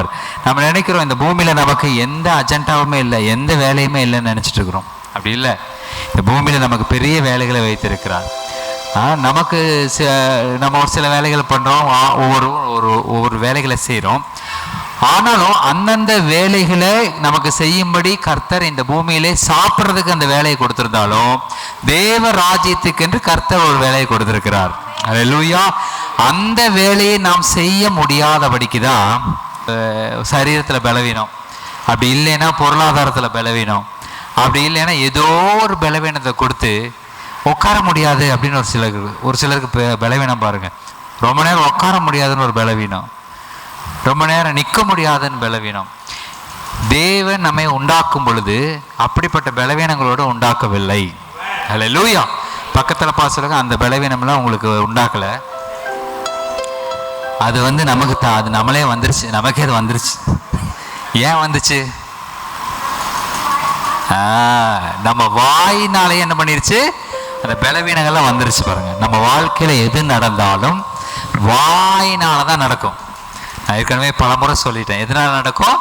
பண்ணுவார். நம்ம நினைக்கிறோம் இந்த பூமியில் நமக்கு எந்த அஜெண்டாவுமே இல்லை, எந்த வேலையுமே இல்லைன்னு நினச்சிட்டு இருக்கிறோம். அப்படி இல்லை. இந்த பூமியில் நமக்கு பெரிய வேலைகளை வைத்திருக்கிறார். நமக்கு நம்ம ஒரு சில வேலைகள் பண்ணுறோம், ஒவ்வொரு வேலைகளை செய்கிறோம். ஆனாலும் அந்தந்த வேலைகளை நமக்கு செய்யும்படி கர்த்தர் இந்த பூமியிலே சாப்பிட்றதுக்கு அந்த வேலையை கொடுத்திருந்தாலும் தேவ ராஜ்யத்துக்கு என்று கர்த்தர் ஒரு வேலையை கொடுத்திருக்கிறார். அல்லேலூயா. அந்த வேலையை நாம் செய்ய முடியாதபடிக்கு தான் சரீரத்தில் பலவீனம், அப்படி இல்லைன்னா பொருளாதாரத்தில் பலவீனம், அப்படி இல்லைன்னா ஏதோ ஒரு பலவீனத்தை கொடுத்து உட்கார முடியாது அப்படின்னு ஒரு சிலருக்கு பலவீனம் பாருங்க. ரொம்ப நேரம் உட்கார முடியாதுன்னு ஒரு பலவீனம், ரொம்ப நேரம் நிற்க முடியாதுன்னு பலவீனம். தேவன் நம்மை உண்டாக்கும் பொழுது அப்படிப்பட்ட பலவீனங்களோடு உண்டாக்கவில்லை. அல்லேலூயா. பக்கத்தில் சொல்லுங்க, அந்த பலவீனம்லாம் உங்களுக்கு உண்டாக்கலை, அது நமக்கு தான், அது நம்மளே வந்துருச்சு, நமக்கே அது வந்துருச்சு. ஏன் வந்துச்சு? நம்ம வாயினாலே என்ன பண்ணிருச்சு, அந்த பலவீனங்கள்லாம் வந்துருச்சு பாருங்க. நம்ம வாழ்க்கையில எது நடந்தாலும் வாயினால தான் நடக்கும். நான் ஏற்கனவே பல முறை சொல்லிட்டேன், எதனால நடக்கும்?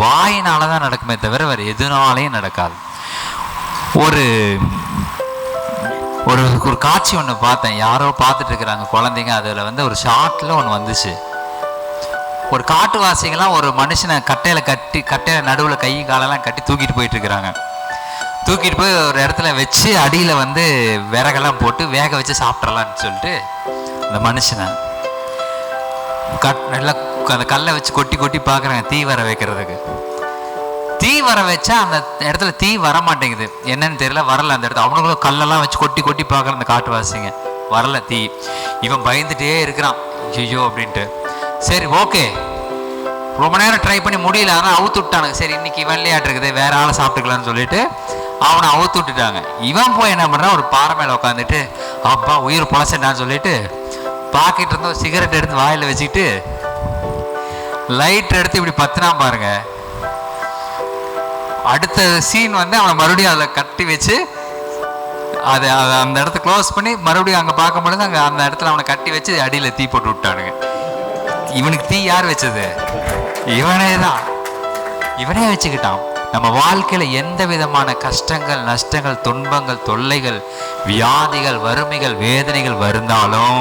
வாயினால தான் நடக்குமே தவிர வேறு எதுனாலையும் நடக்காது. ஒரு ஒரு ஒரு காட்சி ஒன்று பார்த்தேன், யாரோ பார்த்துட்டு இருக்கிறாங்க குழந்தைங்க. அதில் ஒரு ஷார்ட்டில் ஒன்று வந்துச்சு. ஒரு காட்டுவாசிகள்லாம் ஒரு மனுஷனை கட்டையில் நடுவில் கை காலெல்லாம் கட்டி தூக்கிட்டு போயிட்டு இருக்கிறாங்க. தூக்கிட்டு போய் ஒரு இடத்துல வச்சு அடியில் விறகெல்லாம் போட்டு வேக வச்சு சாப்பிட்றலான்னு சொல்லிட்டு அந்த மனுஷனை நல்லா அந்த கல்லை வச்சு கொட்டி கொட்டி பார்க்குறாங்க தீ வர வைக்கிறதுக்கு. தீ வர வச்சா அந்த இடத்துல தீ வர மாட்டேங்குது, என்னன்னு தெரியல, வரல அந்த இடத்துல. அவனுங்களும் கல்லெல்லாம் வச்சு கொட்டி கொட்டி பார்க்குற அந்த காட்டுவாசிங்க, வரல தீ. இவன் பயந்துட்டே இருக்கிறான், ஐயோ அப்படின்ட்டு. சரி ஓகே, ரொம்ப நேரம் ட்ரை பண்ணி முடியல, ஆனால் அவுத்து விட்டானுங்க. சரி இன்னைக்கு இவன் விளையாட்டு இருக்குது, வேற ஆளை சாப்பிட்டுக்கலான்னு சொல்லிட்டு அவனை அவுத்து விட்டுட்டாங்க. இவன் போய் என்ன பண்ணுறான், ஒரு பாறை மேலே உட்காந்துட்டு அப்பா உயிர் பொழைச்சேன்டான்னு சொல்லிட்டு பாக்கெட் இருந்து ஒரு சிகரெட் எடுத்து வாயில் வச்சுக்கிட்டு லைட் எடுத்து இப்படி பத்தினா பாருங்க. அடுத்த சீன் அவனை மறுபடியும் அதில் கட்டி வச்சு அதை அந்த இடத்த க்ளோஸ் பண்ணி மறுபடியும் அங்கே பார்க்கும் பொழுது அங்கே அந்த இடத்துல அவனை கட்டி வச்சு அடியில் தீ போட்டு விட்டானுங்க. இவனுக்கு தீ யார் வச்சது? இவனே தான், இவனே வச்சுக்கிட்டான். நம்ம வாழ்க்கையில எந்த விதமான கஷ்டங்கள், நஷ்டங்கள், துன்பங்கள், தொல்லைகள், வியாதிகள், வறுமைகள், வேதனைகள் வருந்தாலும்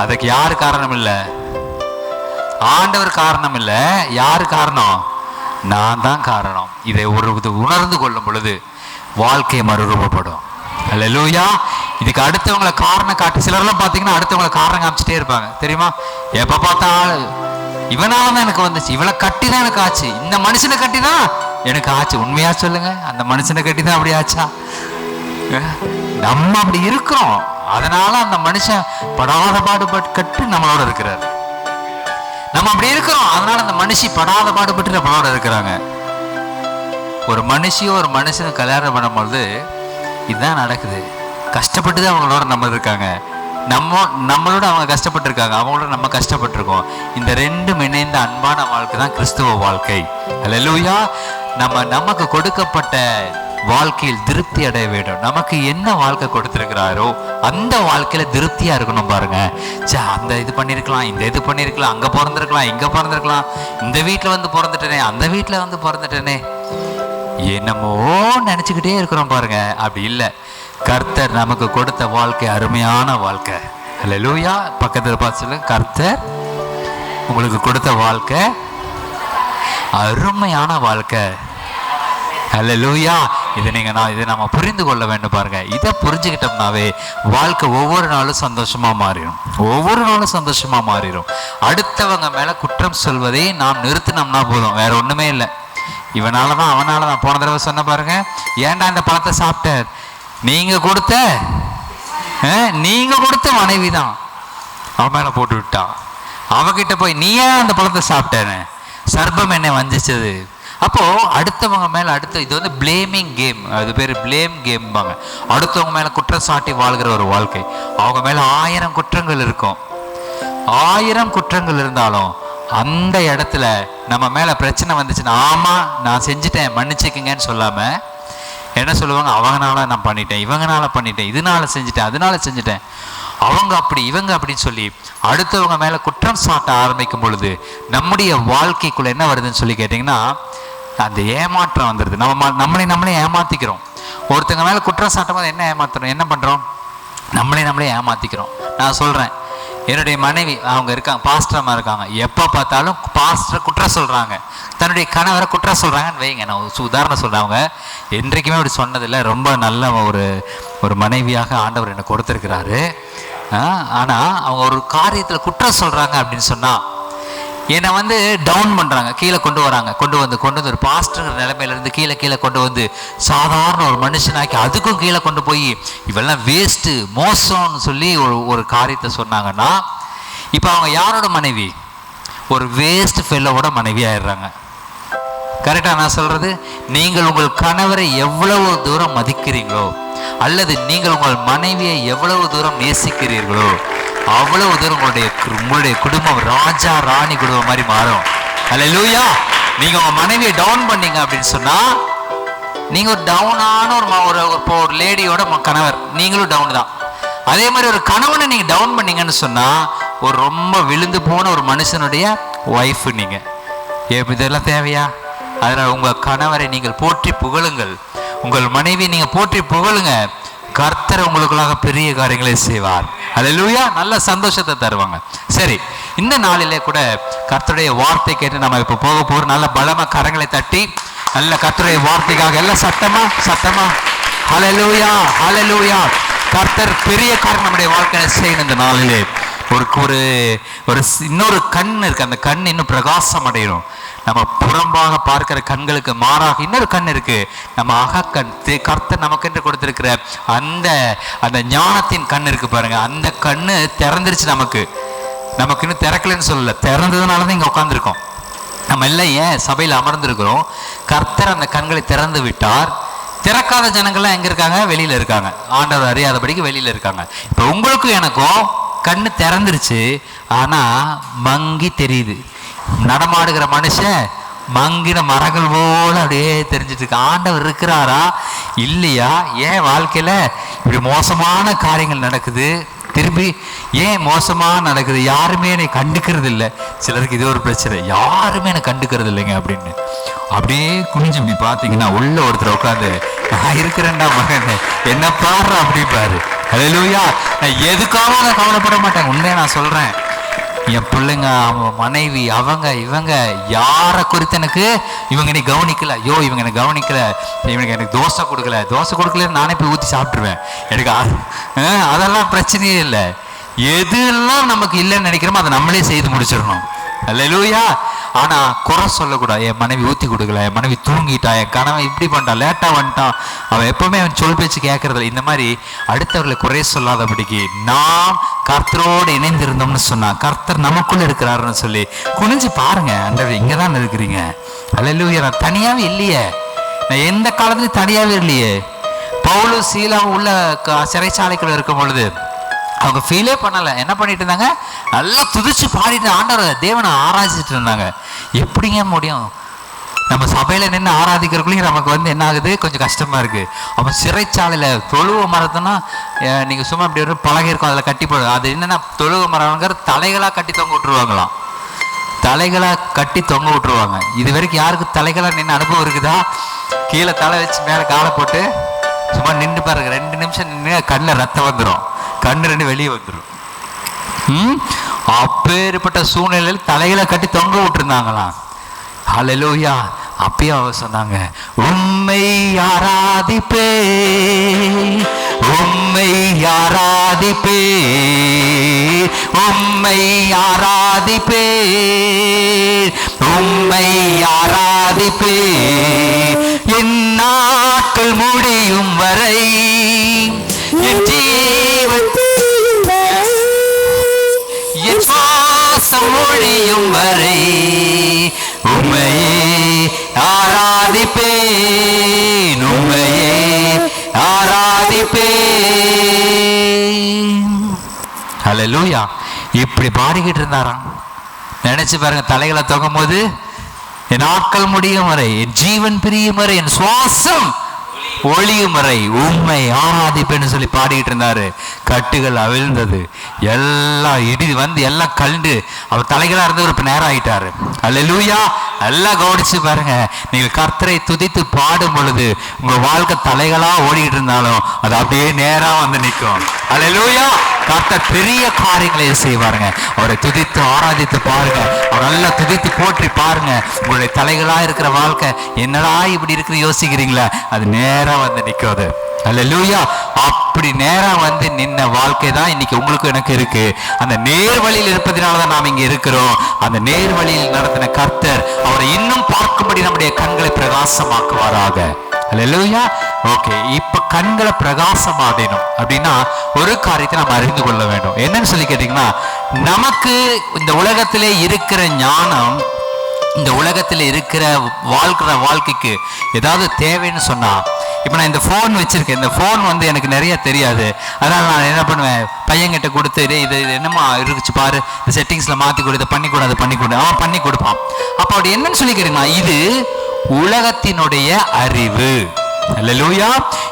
அதுக்கு யார் காரணம் இல்லை? ஆண்டவர் காரணம் இல்லை. யார் காரணம்? நான் தான் காரணம். இதை உணர்ந்து கொள்ளும் பொழுது வாழ்க்கை மறுரூபப்படும். அல்லேலூயா. இதுக்கு அடுத்தவங்களை காரணம் காட்டி, சிலர்லாம் பார்த்தீங்கன்னா அடுத்தவங்களை காரணம் காமிச்சிட்டே இருப்பாங்க தெரியுமா? எப்போ பார்த்தாலும் இவனால தான் எனக்கு வந்துச்சு, இவளை கட்டி தான் எனக்கு ஆச்சு, இந்த மனுஷனை கட்டி தான் எனக்கு ஆச்சு. உண்மையா சொல்லுங்க, அந்த மனுஷனை கட்டி தான் அப்படி ஆச்சா? நம்ம அப்படி இருக்கிறோம், அதனால அந்த மனுஷன் படாத பாடுபட்டு நம்மளோட இருக்கிறார். நம்ம அப்படி இருக்கிறோம், அதனால அந்த மனுஷி படாத பாடுபட்டு நம்மளோட இருக்கிறாங்க. ஒரு மனுஷியோ ஒரு மனுஷனும் கல்யாணம் பண்ணும்போது இதுதான் நடக்குது. கஷ்டப்பட்டு தான் அவங்களோட நம்ம இருக்காங்க, நம்மளோட அவங்க கஷ்டப்பட்டுருக்காங்க, அவங்களோட நம்ம கஷ்டப்பட்டிருக்கோம். இந்த ரெண்டும் இணைந்த அன்பான வாழ்க்கை தான் கிறிஸ்துவ வாழ்க்கை. அல்லேலூயா. நமக்கு கொடுக்கப்பட்ட வாழ்க்கையில் திருப்தி அடைய வேண்டும். நமக்கு என்ன வாழ்க்கை கொடுத்திருக்கிறாரோ அந்த வாழ்க்கையில திருப்தியா இருக்கணும் பாருங்க. அந்த இது பண்ணிருக்கலாம், இந்த இது பண்ணிருக்கலாம், அங்க பிறந்திருக்கலாம், இங்க பிறந்திருக்கலாம், இந்த வீட்டுல பிறந்துட்டேனே, அந்த வீட்டுல பிறந்துட்டேனே, என்னமோ நினைச்சுக்கிட்டே இருக்கிறோம் பாருங்க. அப்படி இல்லை. கர்த்தர் நமக்கு கொடுத்த வாழ்க்கை அருமையான வாழ்க்கை. அல்லேலூயா. பக்கத்தில் பார்த்து சொல்லுங்க, கர்த்தர் உங்களுக்கு கொடுத்த வாழ்க்கை அருமையான வாழ்க்கை. அல்லேலூயா. இதை நம்ம புரிந்து கொள்ள வேண்டும் பாருங்க. இதை புரிஞ்சுக்கிட்டோம்னாவே வாழ்க்கை ஒவ்வொரு நாளும் சந்தோஷமா மாறிடும், ஒவ்வொரு நாளும் சந்தோஷமா மாறிடும். அடுத்தவங்க மேல குற்றம் சொல்வதை நாம் நிறுத்தினோம்னா போதும், வேற ஒண்ணுமே இல்லை. இவனாலதான் அவனாலதான். போன தடவை சொன்ன பாருங்க, ஏன்டா இந்த பழத்தை சாப்பிட்ட? நீங்க கொடுத்த மனைவி தான் அவன் மேல போட்டு விட்டான். அவகிட்ட போய் நீ ஏன் அந்த பழத்தை சாப்பிட்டேன்னு, சர்ப்பம் என்னை வஞ்சிச்சது. அப்போ அடுத்தவங்க மேல இது பிளேமிங் கேம், அது பேர் பிளேம் கேம்பாங்க. அடுத்தவங்க மேல குற்றம் சாட்டி வாழ்கிற ஒரு வாழ்க்கை. அவங்க மேல 1000 குற்றங்கள் இருக்கும். 1000 குற்றங்கள் இருந்தாலும் அந்த இடத்துல நம்ம மேல பிரச்சனை வந்துச்சுன்னா, ஆமா நான் செஞ்சுட்டேன் மன்னிச்சுக்குங்கன்னு சொல்லாம என்ன சொல்லுவாங்க, அவங்கனால நான் பண்ணிட்டேன், இவங்கனால பண்ணிட்டேன், இதனால செஞ்சுட்டேன், அதனால செஞ்சுட்டேன். அவங்க அப்படி இவங்க அப்படின்னு சொல்லி அடுத்தவங்க மேல குற்றம் சாட்ட ஆரம்பிக்கும் பொழுது நம்முடைய வாழ்க்கைக்குள்ள என்ன வருதுன்னு சொல்லி கேட்டீங்கன்னா அந்த ஏமாற்றம் வந்துடுது. நம்மளே ஏமாத்திக்கிறோம். ஒருத்தங்க மேல குற்றம் சாட்டும் போது என்ன பண்றோம்? நம்மளே ஏமாத்திக்கிறோம். நான் சொல்றேன், என்னுடைய மனைவி அவங்க இருக்காங்க, பாஸ்டரமா இருக்காங்க. எப்போ பார்த்தாலும் பாஸ்டர் குற்றம் சொல்றாங்க, தன்னுடைய கணவரை குற்றம் சொல்றாங்கன்னு வைங்க. நான் உதாரணம் சொல்றேன். அவங்க என்றைக்குமே அப்படி சொன்னதில்லை. ரொம்ப நல்ல ஒரு மனைவியாக ஆண்டவர் எனக்கு கொடுத்துருக்கிறாரு. ஆனா அவங்க ஒரு காரியத்துல குற்றம் சொல்றாங்க அப்படின்னு சொன்னா என்னை டவுன் பண்றாங்க, கீழே கொண்டு வராங்க. கொண்டு வந்து ஒரு பாஸ்டர் நிலைமையில இருந்து கீழே கொண்டு வந்து சாதாரண ஒரு மனுஷனாக்கி அதுக்கும் கீழே கொண்டு போய் இவெல்லாம் வேஸ்ட் மோசம்னு சொல்லி ஒரு காரியத்தை சொன்னாங்கன்னா இப்போ அவங்க யாரோட மனைவி? ஒரு வேஸ்ட் ஃபெல்லோட மனைவி ஆயிடுறாங்க. கரெக்டா நான் சொல்றது? நீங்கள் உங்கள் கணவரை எவ்வளவு தூரம் மதிக்கிறீங்களோ அல்லது நீங்கள் உங்கள் மனைவியை எவ்வளவு தூரம் நேசிக்கிறீர்களோ அவ்வளவு தூரம் உங்களுடைய குடும்பம் ராஜா ராணி குடும்பம் மாதிரி மாறும். அல்லேலூயா. நீங்க உங்க மனைவியை டவுன் பண்ணீங்க அப்படின்னு சொன்னா நீங்க ஒரு டவுனான ஒரு லேடியோட கணவர், நீங்களும் டவுன் தான். அதே மாதிரி ஒரு கணவனை நீங்க டவுன் பண்ணீங்கன்னு சொன்னா ஒரு ரொம்ப விழுந்து போன ஒரு மனுஷனுடைய ஒய்ஃப் நீங்க. இதெல்லாம் தேவையா? அதனால உங்க கணவரை நீங்கள் போற்றி புகழுங்கள், உங்கள் மனைவி நீங்க போற்றி புகழுங்க. கர்த்தர் உங்களுக்குள்ளாக பெரிய காரியங்களை செய்வார். அல்லேலூயா. நல்ல சந்தோஷத்தை தருவாங்க. சரி, இந்த நாளிலே கூட கர்த்தருடைய வார்த்தை கேட்டு நம்ம இப்ப போக போறோம். நல்ல பலமா கரங்களை தட்டி நல்ல கர்த்தருடைய வார்த்தைக்காக எல்லாம் சத்தமா அல்லேலூயா அல்லேலூயா. கர்த்தர் பெரிய காரியம் நம்முடைய வாழ்க்கையில செய்யணும். இந்த நாளிலே ஒரு இன்னொரு கண் இருக்கு. அந்த கண் இன்னும் பிரகாசம் அடையணும். நம்ம புறம்பாக பார்க்கிற கண்களுக்கு மாறாக இன்னொரு கண் இருக்கு, நம்ம அகக்கண். கர்த்தர் நமக்கென்று கொடுத்திருக்கிற அந்த ஞானத்தின் கண் இருக்கு பாருங்க. அந்த கண்ணு திறந்துருச்சு. நமக்கு இன்னும் திறக்கலன்னு சொல்லல, திறந்ததுனாலதான் இங்க உட்காந்துருக்கோம். நம்ம எல்லாம் ஏன் சபையில் அமர்ந்திருக்கிறோம்? கர்த்தர் அந்த கண்களை திறந்து விட்டார். திறக்காத ஜனங்கள்லாம் எங்க இருக்காங்க? வெளியில இருக்காங்க. ஆண்டவர் அறியாதபடிக்கு வெளியில இருக்காங்க. இப்ப உங்களுக்கும் எனக்கும் கண்ணு திறந்துருச்சு, ஆனா மங்கி தெரியுது. நடமாடுகிற மனுஷன் மங்கின மரங்கள் போல அப்படியே தெரிஞ்சிட்டு இருக்கு. ஆண்டவர் இருக்கிறாரா இல்லையா? ஏன் வாழ்க்கையில இப்படி மோசமான காரியங்கள் நடக்குது? திரும்பி ஏன் மோசமா நடக்குது? யாருமே என்னை கண்டுக்கிறது இல்லை. சிலருக்கு இது ஒரு பிரச்சனை, யாருமே என்னை கண்டுக்கிறது இல்லைங்க அப்படின்னு அப்படியே குனிஞ்சு இப்படி பார்த்தீங்கன்னா உள்ள ஒருத்தர் உட்காந்து நான் இருக்கிறேன்டா மகன் என்ன பாடுற அப்படிப்பாரு. அல்லேலூயா. நான் எதுக்காக நான் கவலைப்பட மாட்டேன். உண்மையை நான் சொல்றேன். என் பிள்ளைங்க, அவன் மனைவி, அவங்க இவங்க யாரை குறித்து எனக்கு இவங்க நீ கவனிக்கல, ஐயோ இவங்க எனக்கு கவனிக்கல, இவனுக்கு எனக்கு தோசை கொடுக்கல நானே போய் ஊற்றி சாப்பிட்டுருவேன். எனக்கு அதெல்லாம் பிரச்சனையே இல்லை. எதுலாம் நமக்கு இல்லைன்னு நினைக்கிறோமோ அதை நம்மளே செய்து முடிச்சிடணும். அல்லேலூயா. ஆனா குறை சொல்லக்கூடாது. என் மனைவி ஊற்றி கொடுக்கல, என் மனைவி தூங்கிட்டா, என் கணவன் இப்படி பண்ணிட்டான், லேட்டா வந்துட்டான், அவன் எப்பவுமே அவன் சொல் பேச்சு கேட்கறதில்ல. இந்த மாதிரி அடுத்தவர்களை குறை சொல்லாதபடிக்கு நாம் கர்த்தரோடு இணைந்திருந்தோம்னு சொன்னா கர்த்தர் நமக்குள்ள இருக்கிறாருன்னு சொல்லி குனிஞ்சு பாருங்க. ஆண்டவரே இங்கதான் இருக்கிறீங்க. அல்லேலூயா. நான் தனியாவே இல்லையே, நான் எந்த காலத்துலயும் தனியாவே இல்லையே. பவுலும் சீலாவும் உள்ள சிறைச்சாலைக்குள்ள இருக்கும் பொழுது அவங்க ஃபீலே பண்ணலை. என்ன பண்ணிட்டு இருந்தாங்க? நல்லா துதிச்சு பாடிட்டு ஆண்டவர் தேவனை ஆராய்ச்சிட்டு இருந்தாங்க. எப்படிங்க முடியும்? நம்ம சபையில நின்று ஆராதிக்கிறக்குள்ளேயும் நமக்கு என்ன ஆகுது? கொஞ்சம் கஷ்டமா இருக்கு. அவன் சிறைச்சாலையில தொழுவ மரத்துனா நீங்க சும்மா இப்படி ஒரு பலகை இருக்கும், அதில் கட்டி போடு. அது என்னன்னா தொழுவ மரங்கிற தலைகளா கட்டி தொங்க விட்டுருவாங்களாம். தலைகளா கட்டி தொங்க விட்டுருவாங்க. இது வரைக்கும் யாருக்கு தலைகளா நின்று அனுபவம் இருக்குதா? கீழே தலை வச்சு மேலே காலை போட்டு சும்மா நின்று பாருங்க. 2 நிமிஷம் நின்று கண்ணில் ரத்தம் வந்துடும், கண்ணு 2 வெளியே வந்துடும். அப்பேற்பட்ட சூழ்நிலையில் தலைகளை கட்டி தொங்க விட்டுருந்தாங்களாம். அல்லேலூயா. அப்பயே அவ சொன்னாங்க, உம்மை ஆராதிப்பே உம்மை ஆராதிப்பே உம்மை ஆராதிப்பே உம்மை ஆராதிப்பே என் நாட்கள் முடியும் வரை என் ஜீவன் என் சுவாசம் முடியும் வரை உம்மையே ஆராதிப்பேன் உம்மையே ஆராதிப்பேன். அல்லேலூயா. இப்படி பாடிக்கிட்டு இருந்தாராம். நினைச்சு பாருங்க, தலைகளை தொகும் போது என் நாட்கள் முடியும் வரை என் ஜீவன் பிரியும் வரை என் சுவாசம் ஒளியும் வரை உண்மை ஆராதிப்பேன்னு சொல்லி பாடிக்கிட்டு இருந்தாரு. கட்டுகள் அவிழ்ந்தது, எல்லாம் இடி வந்து எல்லாம் கண்டு அவர் தலைகளா இருந்து ஒரு நேரம் ஆயிட்டாரு. அல்லேலூயா. எல்லாம் கவனிச்சு பாருங்க, நீங்க கர்த்தரை துதித்து பாடும் பொழுது உங்க வாழ்க்கை தலைகளா ஓடிக்கிட்டு இருந்தாலும் அது அப்படியே நேரா வந்து நிற்கும். அல்லேலூயா. கர்த்தர் பெரிய காரியங்களை செய்வாருங்க. அவரை துதித்து ஆராதித்து பாருங்க, அவர் நல்லா துதித்து போற்றி பாருங்க. உங்களுடைய தலைகளா இருக்கிற வாழ்க்கை என்னடா இப்படி இருக்கு யோசிக்கிறீங்களா, அது நேரா வந்து நிற்காது. அல்லேலூயா. அப்படி நேரம் வந்து நின்ன வாழ்க்கை தான் இன்னைக்கு உங்களுக்கு எனக்கு இருக்கு. அந்த நேர் வழியில் இருப்பதனாலதான் நாம் இங்க இருக்கிறோம். அந்த நேர் வழியில் நடத்தின கர்த்தர் அவரை இன்னும் பார்க்கும்படி நம்முடைய கண்களை பிரகாசமாக்குவாராக. அல்லேலூயா. ஓகே, இப்ப கண்களை பிரகாசமாதேனும் அப்படின்னா ஒரு காரியத்தை நம்ம அறிந்து கொள்ள வேண்டும். என்னன்னு சொல்லி கேட்டீங்கன்னா, நமக்கு இந்த உலகத்திலே இருக்கிற ஞானம், இந்த உலகத்தில் இருக்கிற வாழ்க்கைக்கு ஏதாவது தேவைன்னு சொன்னா, இப்போ நான் இந்த ஃபோன் வச்சிருக்கேன், இந்த ஃபோன் வந்து எனக்கு நிறைய தெரியாது. அதனால் நான் என்ன பண்ணுவேன், பையன்கிட்ட கொடுத்து இது என்னமா இருந்துச்சு பாரு, இந்த செட்டிங்ஸில் மாற்றி கொடு, இதை பண்ணி கொடு, அதை பண்ணி கொடு, அவன் பண்ணி கொடுப்பான். அப்போ அப்படி என்னன்னு சொல்லி கேட்டீங்கன்னா, இது உலகத்தினுடைய அறிவு. அல்லேலூயா.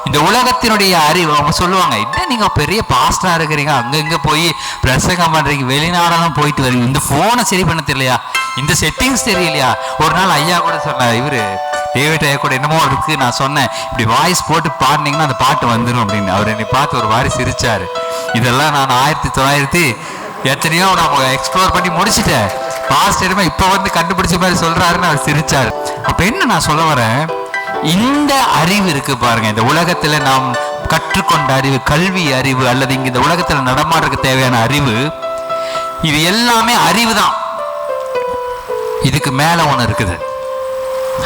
இந்த உலகத்தினுடைய அறிவு. அவங்க சொல்லுவாங்க, என்ன நீங்க பெரிய பாஸ்டரா இருக்கிறீங்க, அங்கங்க போய் பிரசங்கம் பண்றீங்க, வெளிநாடெல்லாம் போயிட்டு வரீங்க, இந்த போனை சரி பண்ண தெரியலையா, இந்த செட்டிங்ஸ் தெரியலையா? ஒரு நாள் ஐயா கூட சொன்னார், இவரு டேவிட் ஐயா கூட என்னமோ இருக்கு, நான் சொன்னேன் இப்படி வாய்ஸ் போட்டு பாடினீங்கன்னா அந்த பாட்டு வந்துடும் அப்படின்னு. அவர் என்னை பார்த்து ஒரு மாதிரி சிரிச்சாரு. இதெல்லாம் நான் 1900 எத்தனையோ நம்ம எக்ஸ்ப்ளோர் பண்ணி முடிச்சுட்டேன். பாஸ்ட் என்னமோ இப்போ வந்து கண்டுபிடிச்ச மாதிரி சொல்றாருன்னு அவர் சிரிச்சாரு. அப்ப என்ன நான் சொல்ல வரேன், இந்த அறிவு இருக்கு பாருங்க, இந்த உலகத்துல நாம் கற்றுக்கொண்ட அறிவு, கல்வி அறிவு, அல்லது இங்க இந்த உலகத்துல நடமாடுறதுக்கு தேவையான அறிவு, இது எல்லாமே அறிவு தான். இதுக்கு மேல ஒண்ணு இருக்குது.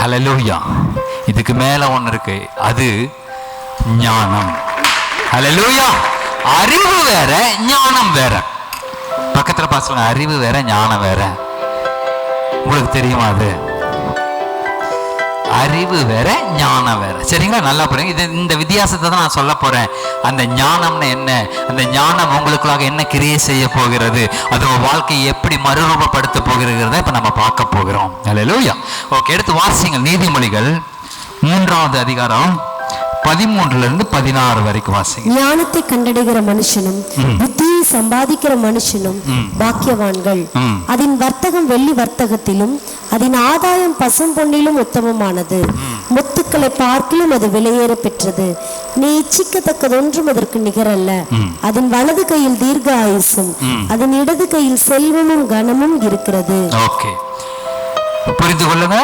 ஹல்லேலூயா. இதுக்கு மேல ஒண்ணு இருக்கு, அது ஞானம். ஹல்லேலூயா. அறிவு வேற, ஞானம் வேற. பக்கத்துல பாசுங்க, அறிவு வேற, ஞானம் வேற. உங்களுக்கு தெரியுமா அது? அறிவு வேற, ஞானம் வேற. சரிங்களா? நல்லா புரியுங்க. இது இந்த வித்தியாசத்தை தான் நான் சொல்ல போறேன். அந்த ஞானம்னு என்ன, அந்த ஞானம் உங்களுக்குள்ளாக என்ன கிரியை செய்ய போகிறது, அது வாழ்க்கையை எப்படி மறுரூபப்படுத்த போகிறத இப்ப நம்ம பார்க்க போகிறோம். அல்லேலூயா. ஓகே, எடுத்து வாசிங்கள். நீதிமொழிகள் 3வது அதிகாரம் 13-16 வரைக்கும் வாசிங்க. ஞானத்தை கண்டடைகிற மனுஷனும் புத்தியை சம்பாதிக்கிற மனுஷனும் பாக்கியவான்கள். அதன் வர்த்தகம் வெள்ளி வர்த்தகத்திலும் அதன் ஆதாயம் பசும் பொன்னிலும் உத்தமமானது. முத்துக்களை பார்க்கிலும் அது விலையேற பெற்றது. நீ இச்சிக்கத்தக்கதொன்றும் அதற்கு நிகரல்ல. அதன் வலது கையில் தீர்க்க ஆயுசும் அதன் இடது கையில் செல்வமும் கனமும் இருக்கிறது. ஓகே, புரிந்து கொள்ளுங்க.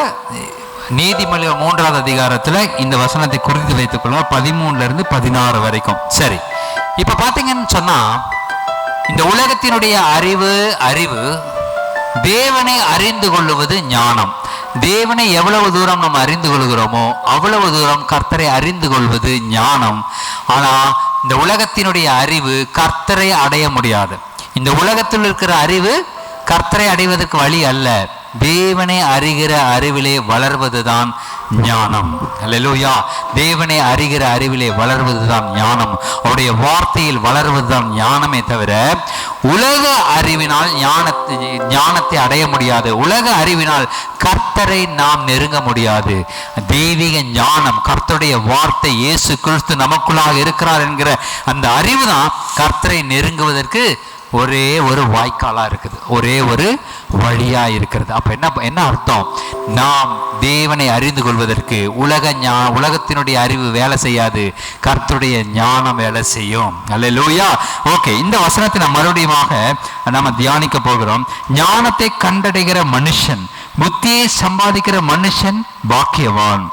நீதிமொழிகள் 3வது அதிகாரத்துல இந்த வசனத்தை குறித்து வைத்துக் கொள்ளுங்க, 13-16 வரைக்கும். சரி, இப்ப பாத்தீங்கன்னு சொன்னா, இந்த உலகத்தினுடைய அறிவு தேவனை அறிந்து கொள்ளுவது ஞானம். தேவனை எவ்வளவு தூரம் நம்ம அறிந்து கொள்கிறோமோ அவ்வளவு தூரம் கர்த்தரை அறிந்து கொள்வது ஞானம். ஆனா இந்த உலகத்தினுடைய அறிவு கர்த்தரை அடைய முடியாது. இந்த உலகத்தில் இருக்கிற அறிவு கர்த்தரை அடைவதற்கு வழி அல்ல. தேவனை அறிகிற அறிவிலே வளர்வதுதான் ஞானம். அல்லேலூயா. தேவனை அறிகிற அறிவிலே வளர்வதுதான் ஞானம். அவருடைய வார்த்தையில் வளர்வதுதான் ஞானமே தவிர உலக அறிவினால் ஞானத்தை அடைய முடியாது. உலக அறிவினால் கர்த்தரை நாம் நெருங்க முடியாது. தெய்வீக ஞானம், கர்த்தருடைய வார்த்தை, இயேசு கிறிஸ்து நமக்குள்ளாக இருக்கிறார் என்கிற அந்த அறிவு தான் கர்த்தரை நெருங்குவதற்கு ஒரே ஒரு வாய்க்காலா இருக்குது, ஒரே ஒரு வழியா இருக்கிறது. அப்ப என்ன அர்த்தம்? நாம் தேவனை அறிந்து கொள்வதற்கு உலகத்தினுடைய அறிவு வேலை செய்யாது, கர்த்தருடைய ஞானம் வேலை செய்யும். அல்லேலூயா. ஓகே, இந்த வசனத்தை நாம் மறுபடியும் நம்ம தியானிக்க போகிறோம். ஞானத்தை கண்டடைகிற மனுஷன், புத்தியை சம்பாதிக்கிற மனுஷன் பாக்கியவான்.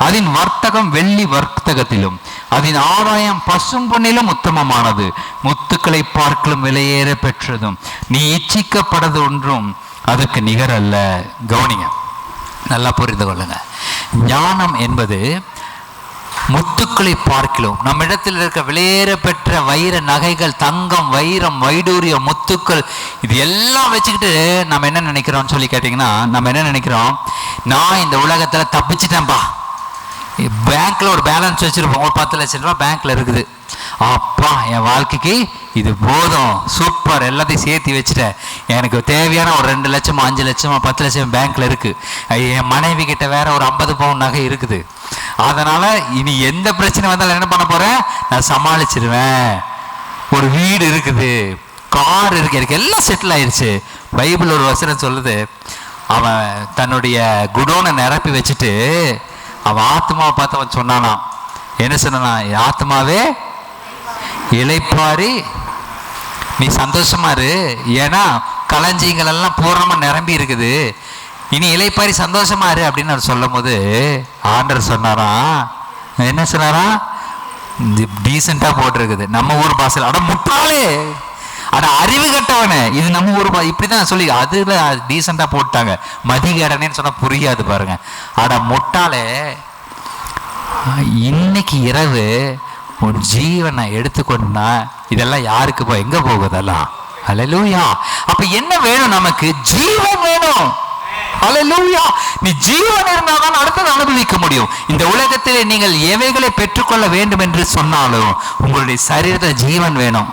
அதன் வர்த்தகம் வெள்ளி வர்த்தகத்திலும் அதன் ஆதாயம் பசும் பொன்னிலும் உத்தமமானது. முத்துக்களை பார்க்கலும் விலையேற பெற்றதும். நீ இச்சிக்கப்படது ஒன்றும் அதுக்கு நிகர் அல்ல. கவனிங்க, நல்லா புரிந்து கொள்ளுங்க. ஞானம் என்பது முத்துக்களை பார்க்கலாம். நம்ம இடத்தில் இருக்க விலையேற பெற்ற வைர நகைகள், தங்கம், வைரம், வைடூரியம், முத்துக்கள், இது எல்லாம் வச்சுக்கிட்டு நம்ம என்ன நினைக்கிறோம்னு சொல்லி கேட்டிங்கன்னா, நம்ம என்ன நினைக்கிறோம், நான் இந்த உலகத்தில் தப்பிச்சிட்டேன்பா. பேங்க்ல ஒரு பேலன்ஸ் வச்சிருப்போம், ஒரு 10 லட்சம் ரூபாய் பேங்க்ல இருக்குது. அப்பா, என் வாழ்க்கைக்கு இது போதும், சூப்பர், எல்லாத்தையும் சேர்த்து வச்சுட்டேன். எனக்கு தேவையான ஒரு 2 லட்சமோ 5 லட்சமோ 10 லட்சம் பேங்க்ல இருக்கு. என் மனைவி கிட்ட வேற ஒரு 50 பவுன் நகை இருக்குது. அதனால இனி எந்த பிரச்சனை வந்தாலும் என்ன பண்ண போறேன், நான் சமாளிச்சிருவேன். ஒரு வீடு இருக்குது, கார் இருக்கு, எனக்கு எல்லாம் செட்டில் ஆயிடுச்சு. பைபிள் ஒரு வசனம் சொல்லுது, அவன் தன்னுடைய குடோனை நிரப்பி வச்சுட்டு அவன் ஆத்மாவை பார்த்து அவன் சொன்னானாம். என்ன சொன்னா, ஆத்மாவே இளைப்பாரி நீ சந்தோஷமா இரு, ஏன்னா களஞ்சியங்கள் எல்லாம் பூர்ணமா நிரம்பி இருக்குது, இனி இளைப்பாரி சந்தோஷமா இரு அப்படின்னு அவர் சொல்லும் போது ஆண்டவர் சொன்னாராம், என்ன சொன்னாராம், டீசெண்டா போட்டிருக்குது நம்ம ஊர் பாசல், அட முட்டாளே, அட அறிவு கட்டவனே, இது நம்ம ஊர் இப்படிதான் சொல்லி அதுல டீசெண்டா போட்டாங்க. மதிகேடனேன்னு சொன்னா புரியாது பாருங்க. அட முட்டாளே, இன்னைக்கு இரவு உன் ஜீவனை எடுத்துக்கொண்டா இதெல்லாம் யாருக்கு எங்க போகுதெல்லாம்? அல்லேலூயா. அப்ப என்ன வேணும் நமக்கு? ஜீவன் வேணும். அல்லேலூயா. நீ ஜீவன் இருந்தால்தான் அடுத்தது அனுபவிக்க முடியும். இந்த உலகத்திலே நீங்கள் எவைகளை பெற்றுக்கொள்ள வேண்டும் என்று சொன்னாலும் உங்களுடைய சரீரத்தில் ஜீவன் வேணும்.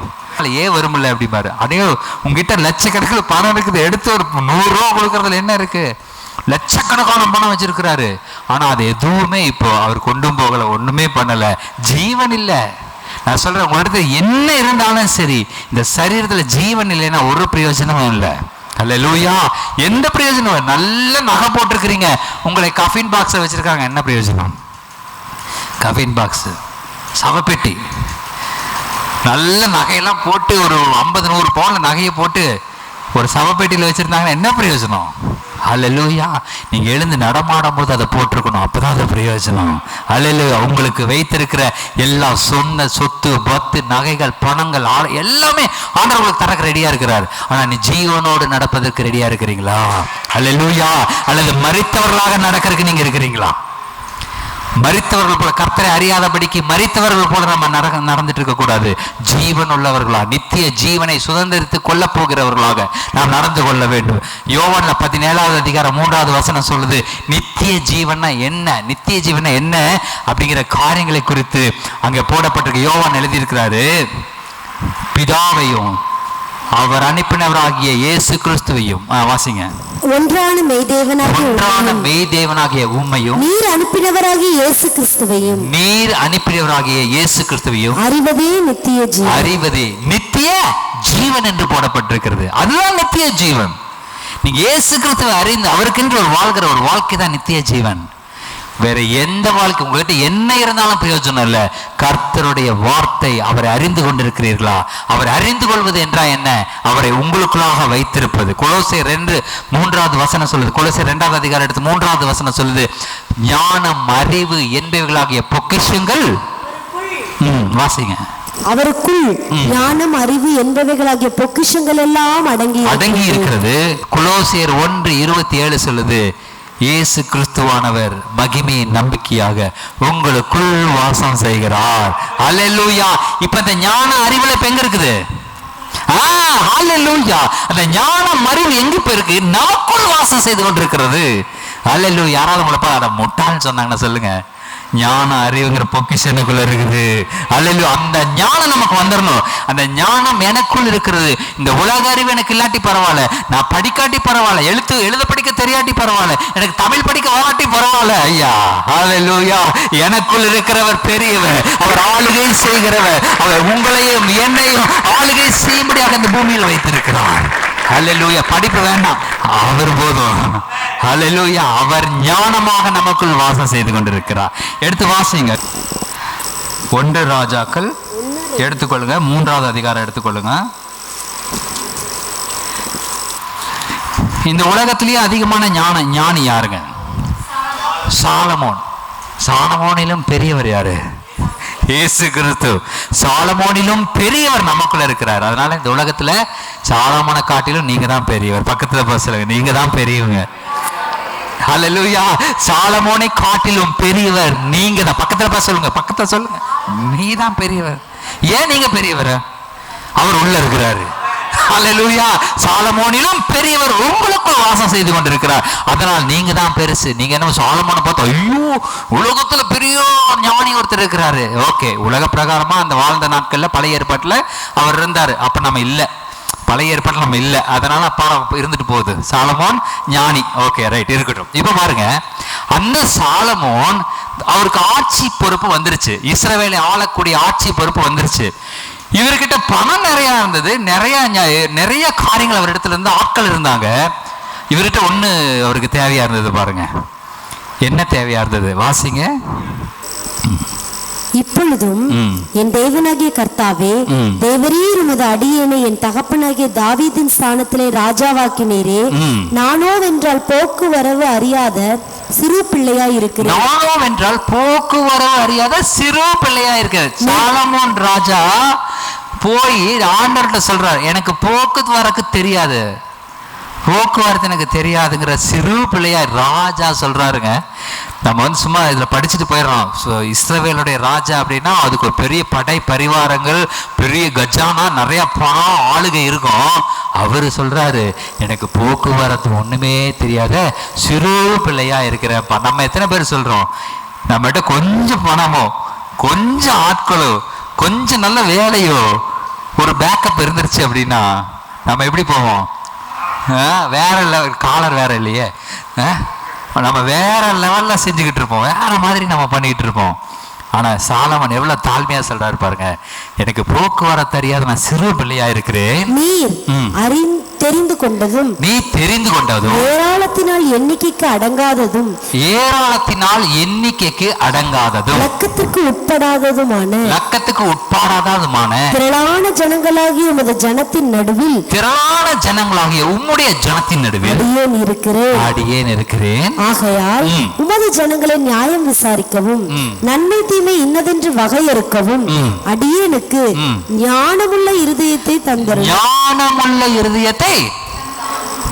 ஏன் வரும்ல அப்படி பாரு. அதே உங்ககிட்ட லட்சக்கணக்கில் பணம் இருக்குது, எடுத்து ஒரு 100 ரூபா கொடுக்கறதுல என்ன இருக்கு? லட்சக்கணக்கான பணம் வச்சிருக்கிறாரு, ஆனா அது எதுவுமே இப்போ அவர் கொண்டும் போகல, ஒண்ணுமே பண்ணல, ஜீவன் இல்லை. நான் சொல்றேன், உங்களிடத்துல என்ன இருந்தாலும் சரி, இந்த சரீரத்துல ஜீவன் இல்லைன்னா ஒரு பிரயோஜனமும் இல்லை. அல்லேலூயா. எந்த பிரயோஜனம்? நல்ல நகை போட்டிருக்கிறீங்க, உங்களை கஃபின் பாக்ஸை வச்சிருக்காங்க, என்ன பிரயோஜனம்? கஃபின் பாக்ஸ், சவப்பெட்டி, நல்ல நகையெல்லாம் போட்டு ஒரு 50-100 பவுன்ல நகையை போட்டு ஒரு சவப்பெட்டியில் வச்சிருந்தாங்கன்னா என்ன பிரயோஜனம்? அல்லேலூயா. நீங்க எழுந்து நடமாடும் போது அதை போட்டிருக்கணும், அப்பதான் அது பிரயோஜனம். அல்லேலூயா. உங்களுக்கு வைத்திருக்கிற எல்லா சொத்து பத்து நகைகள் பணங்கள் எல்லாமே ஆண்டவர் உங்களுக்கு தரக்கு ரெடியா இருக்கிறார். ஆனா நீ ஜீவனோடு நடப்பதற்கு ரெடியா இருக்கிறீங்களா? அல்லேலூயா. அல்லது மரித்தவர்களாக நடக்கிறதுக்கு நீங்க இருக்கிறீங்களா? மரித்தவர்கள் போல, கர்த்தரை அறியாதபடிக்கு மரித்தவர்கள் போல நம்ம நடந்துட்டு இருக்க கூடாது. ஜீவன் உள்ளவர்களா, நித்திய ஜீவனை சுதந்திரித்து கொள்ள போகிறவர்களாக நாம் நடந்து கொள்ள வேண்டும். யோவான்ல 17வது அதிகாரம் 3வது வசனம் சொல்லுது, நித்திய ஜீவனா என்ன, நித்திய ஜீவனா என்ன அப்படிங்கிற காரியங்களை குறித்து அங்கே போடப்பட்டிருக்கு. யோவான் எழுதியிருக்கிறாரு, பிதாவையும் அவர் அனுப்பினவராகிய இயேசு கிறிஸ்துவையும், வாசிங்க, ஒன்றான மெய்தேவனாகிய உம்மையும் நீர் அனுப்பினவராகிய இயேசு கிறிஸ்துவையும் அறிவதே நித்திய ஜீவன் என்று போடப்பட்டிருக்கிறது. அதுதான் நித்திய ஜீவன். நீங்க இயேசு கிறிஸ்துவை அறிந்து அவருக்கென்று ஒரு வாழ்கிற ஒரு வாழ்க்கை தான் நித்திய ஜீவன். வேற எந்த வாழ்க்கை உங்ககிட்ட என்ன இருந்தாலும் பிரயோஜனம் இல்லை. கர்த்தருடைய வார்த்தை, அவரை அறிந்து கொண்டிருக்கிறீர்களா? அவரை அறிந்து கொள்வது என்றால் என்ன? அவரை உங்களுக்குள்ளாக வைத்திருப்பது. கொலோசியர் 2:3 வசனம் சொல்லுது. கொலோசியர் 2வது அதிகாரம் எடுத்து 3வது வசனம் சொல்லுது, ஞானம் அறிவு என்பவைகளாகிய பொக்கிஷங்கள், வாசிங்க, அவருக்குள் ஞானம் அறிவு என்பவைகளாகிய பொக்கிஷங்கள் எல்லாம் அடங்கி இருக்கிறது. கொலோசியர் 1:27 சொல்லுது, இயேசு கிறிஸ்துவானவர் மகிமையின் நம்பிக்கையாக உங்களுக்குள் வாசம் செய்கிறார். அல்லேலூயா. இப்ப இந்த ஞான அறிவுல எங்க இருக்குது? அல்லேலூயா. அந்த ஞானம் அறிவு எங்க போயிருக்கு? நமக்குள் வாசம் செய்து கொண்டிருக்கிறது. அல்லேலூயா. யாராவது உங்களை பார்த்து முட்டாள்னு சொன்னாங்கன்னா சொல்லுங்க, ஞான அறிவுங்கிற பொக்கிஷனுக்குள்ள இருக்குது. அல்லேலூயா. அந்த ஞானம் நமக்கு வந்துடணும். அந்த ஞானம் எனக்குள் இருக்கிறது. இந்த உலக அறிவு எனக்கு இல்லாட்டி பரவாயில்ல, நான் படிக்காட்டி பரவாயில்ல, எழுத படிக்க தெரியாட்டி பரவாயில்ல, எனக்கு தமிழ் படிக்க வாட்டி பரவாயில்ல, ஐயா அல்லேலூயா, எனக்குள் இருக்கிறவர் பெரியவர், அவர் ஆளுகை செய்கிறவர், அவர் உங்களையும் என்னையும் ஆளுகை செய்யும்படியாக இந்த பூமியில் வைத்திருக்கிறார். அல்லேலூயா. படிப்பு வேண்டாம், அவர் போதும். அல்லேலூயா. அவர் ஞானமாக நமக்குள் வாசம் செய்து கொண்டிருக்கிறார். எடுத்து வாசிங்க, 1 ராஜாக்கள் எடுத்துக்கொள்ளுங்க, 3வது அதிகாரம் எடுத்துக்கொள்ளுங்க. இந்த உலகத்திலேயே அதிகமான ஞானி யாருங்க? சாலமோன். சாலமோனிலும் பெரியவர் யாரு? இயேசு கிறிஸ்து. சாலமோனிலும் பெரியவர் நமக்குள்ள இருக்கிறார். அதனால இந்த உலகத்துல சாலமோனை காட்டிலும் நீங்க தான் பெரியவர். பக்கத்துல சொல்லுங்க, நீங்க தான் பெரியவங்க. ஹல்லேலூயா. சாலமோனை காட்டிலும் பெரியவர் நீங்க தான். பக்கத்துல சொல்லுங்க, பக்கத்துல சொல்லுங்க, நீ தான் பெரியவர். ஏன் நீங்க பெரியவர்? அவர் உள்ள இருக்கிறாரு. ஹல்லேலூயா. சாலமோனிலும் பெரியவர் உங்களுக்குள் வாசம் செய்து கொண்டிருக்கிறார். அதனால் நீங்க தான் பெருசு. நீங்க என்ன சாலமோனை பார்த்தா ஐயோ உலகத்துல பெரிய ஞானி ஒருத்தர் இருக்கிறாரு. ஓகே, உலக பிரகாரமா அந்த வாழ்ந்த நாட்கள்ல பழைய ஏற்பாட்டுல அவர் இருந்தாரு. அப்ப நம்ம இல்லை, பழைய ஏற்பாட்டில் நம்ம இல்லை, அதனால அப்பா இருந்துட்டு போகுது. சாலமோன் ஞானி, ஓகே ரைட், இருக்கட்டும். இப்ப பாருங்க, அந்த சாலமோன் அவருக்கு ஆட்சி பொறுப்பு வந்துருச்சு, இஸ்ரவேலை ஆளக்கூடிய ஆட்சி பொறுப்பு வந்துருச்சு. இவர்கிட்ட பணம் நிறைய இருந்தது, நிறைய காரியங்கள் அவர் இடத்துல இருந்து ஆட்கள் இருந்தாங்க. இவர்கிட்ட ஒண்ணு அவருக்கு தேவையா இருந்தது. பாருங்க என்ன தேவையா இருந்தது, வாசிங்க. இப்பொழுதும் என் தேவனாகிய கர்த்தாவே, தேவரீர் உமது அடியேனை என் தகப்பனாகிய தாவீதின் ஸ்தானத்திலே ராஜாவாக்கினீரே, நானோ வென்றால் போக்குவரவு அறியாத சிறு பிள்ளையா இருக்கிறேன். நானோ வென்றால் போக்குவரவு அறியாத சிறு பிள்ளையா இருக்கிறேன். சாலமோன் ராஜா போய் ஆண்டவர்கிட்ட சொல்றார், எனக்கு போக்குவரத்து தெரியாது, போக்குவரத்து எனக்கு தெரியாதுங்கிற சிறு பிள்ளையா ராஜா சொல்றாருங்க. நம்ம வந்து சும்மா இதில் படிச்சுட்டு போயிடறோம். இஸ்ரவேலுடைய ராஜா அப்படின்னா அதுக்கு ஒரு பெரிய படை பரிவாரங்கள், பெரிய கஜானா, நிறைய பணம், ஆளுகை இருக்கும். அவரு சொல்றாரு, எனக்கு போக்குவரத்து ஒண்ணுமே தெரியாத சிறு பிள்ளையா இருக்கிறப்பா. நம்ம எத்தனை பேர் சொல்றோம், நம்மகிட்ட கொஞ்சம் பணமோ, கொஞ்சம் ஆட்களோ, கொஞ்சம் நல்ல வேலையோ, ஒரு பேக்கப் இருந்துருச்சு அப்படின்னா நம்ம எப்படி போவோம்? வேற லெவல், காலர் வேற இல்லையே, நம்ம வேற லெவல்ல செஞ்சுக்கிட்டு இருப்போம், வேற மாதிரி நம்ம பண்ணிக்கிட்டு இருப்போம். ஆனா சாலமன் எவ்வளவு தாழ்மையா சொல்றாரு பாருங்க, எனக்கு போக்குவரத்து தெரியாத நான் சிறு பிள்ளையா இருக்கிறேன். நீர் தெரிந்து கொண்டதும், நீ தெரிந்து கொண்டதும், ஏராளத்தினால் எண்ணிக்கைக்கு அடங்காததும், ஏராளத்தினால் எண்ணிக்கைக்கு அடங்காததும், லக்கத்துக்கு உட்படாததுமான திரளான ஜனங்களாகிய உமது ஜனத்தின் நடுவில், திரளான ஜனங்களாகிய உம்முடைய ஜனத்தின் நடுவில் அடியேன் இருக்கிறேன். ஆகையால் உமது ஜனங்களை நியாயம் விசாரிக்கவும், நன்மை தீமை இன்னதென்று வகையறுக்கவும் அடியேனுக்கு ஞானமுள்ள இருதயத்தை தந்தரும். ஞானமுள்ள இருதயத்தை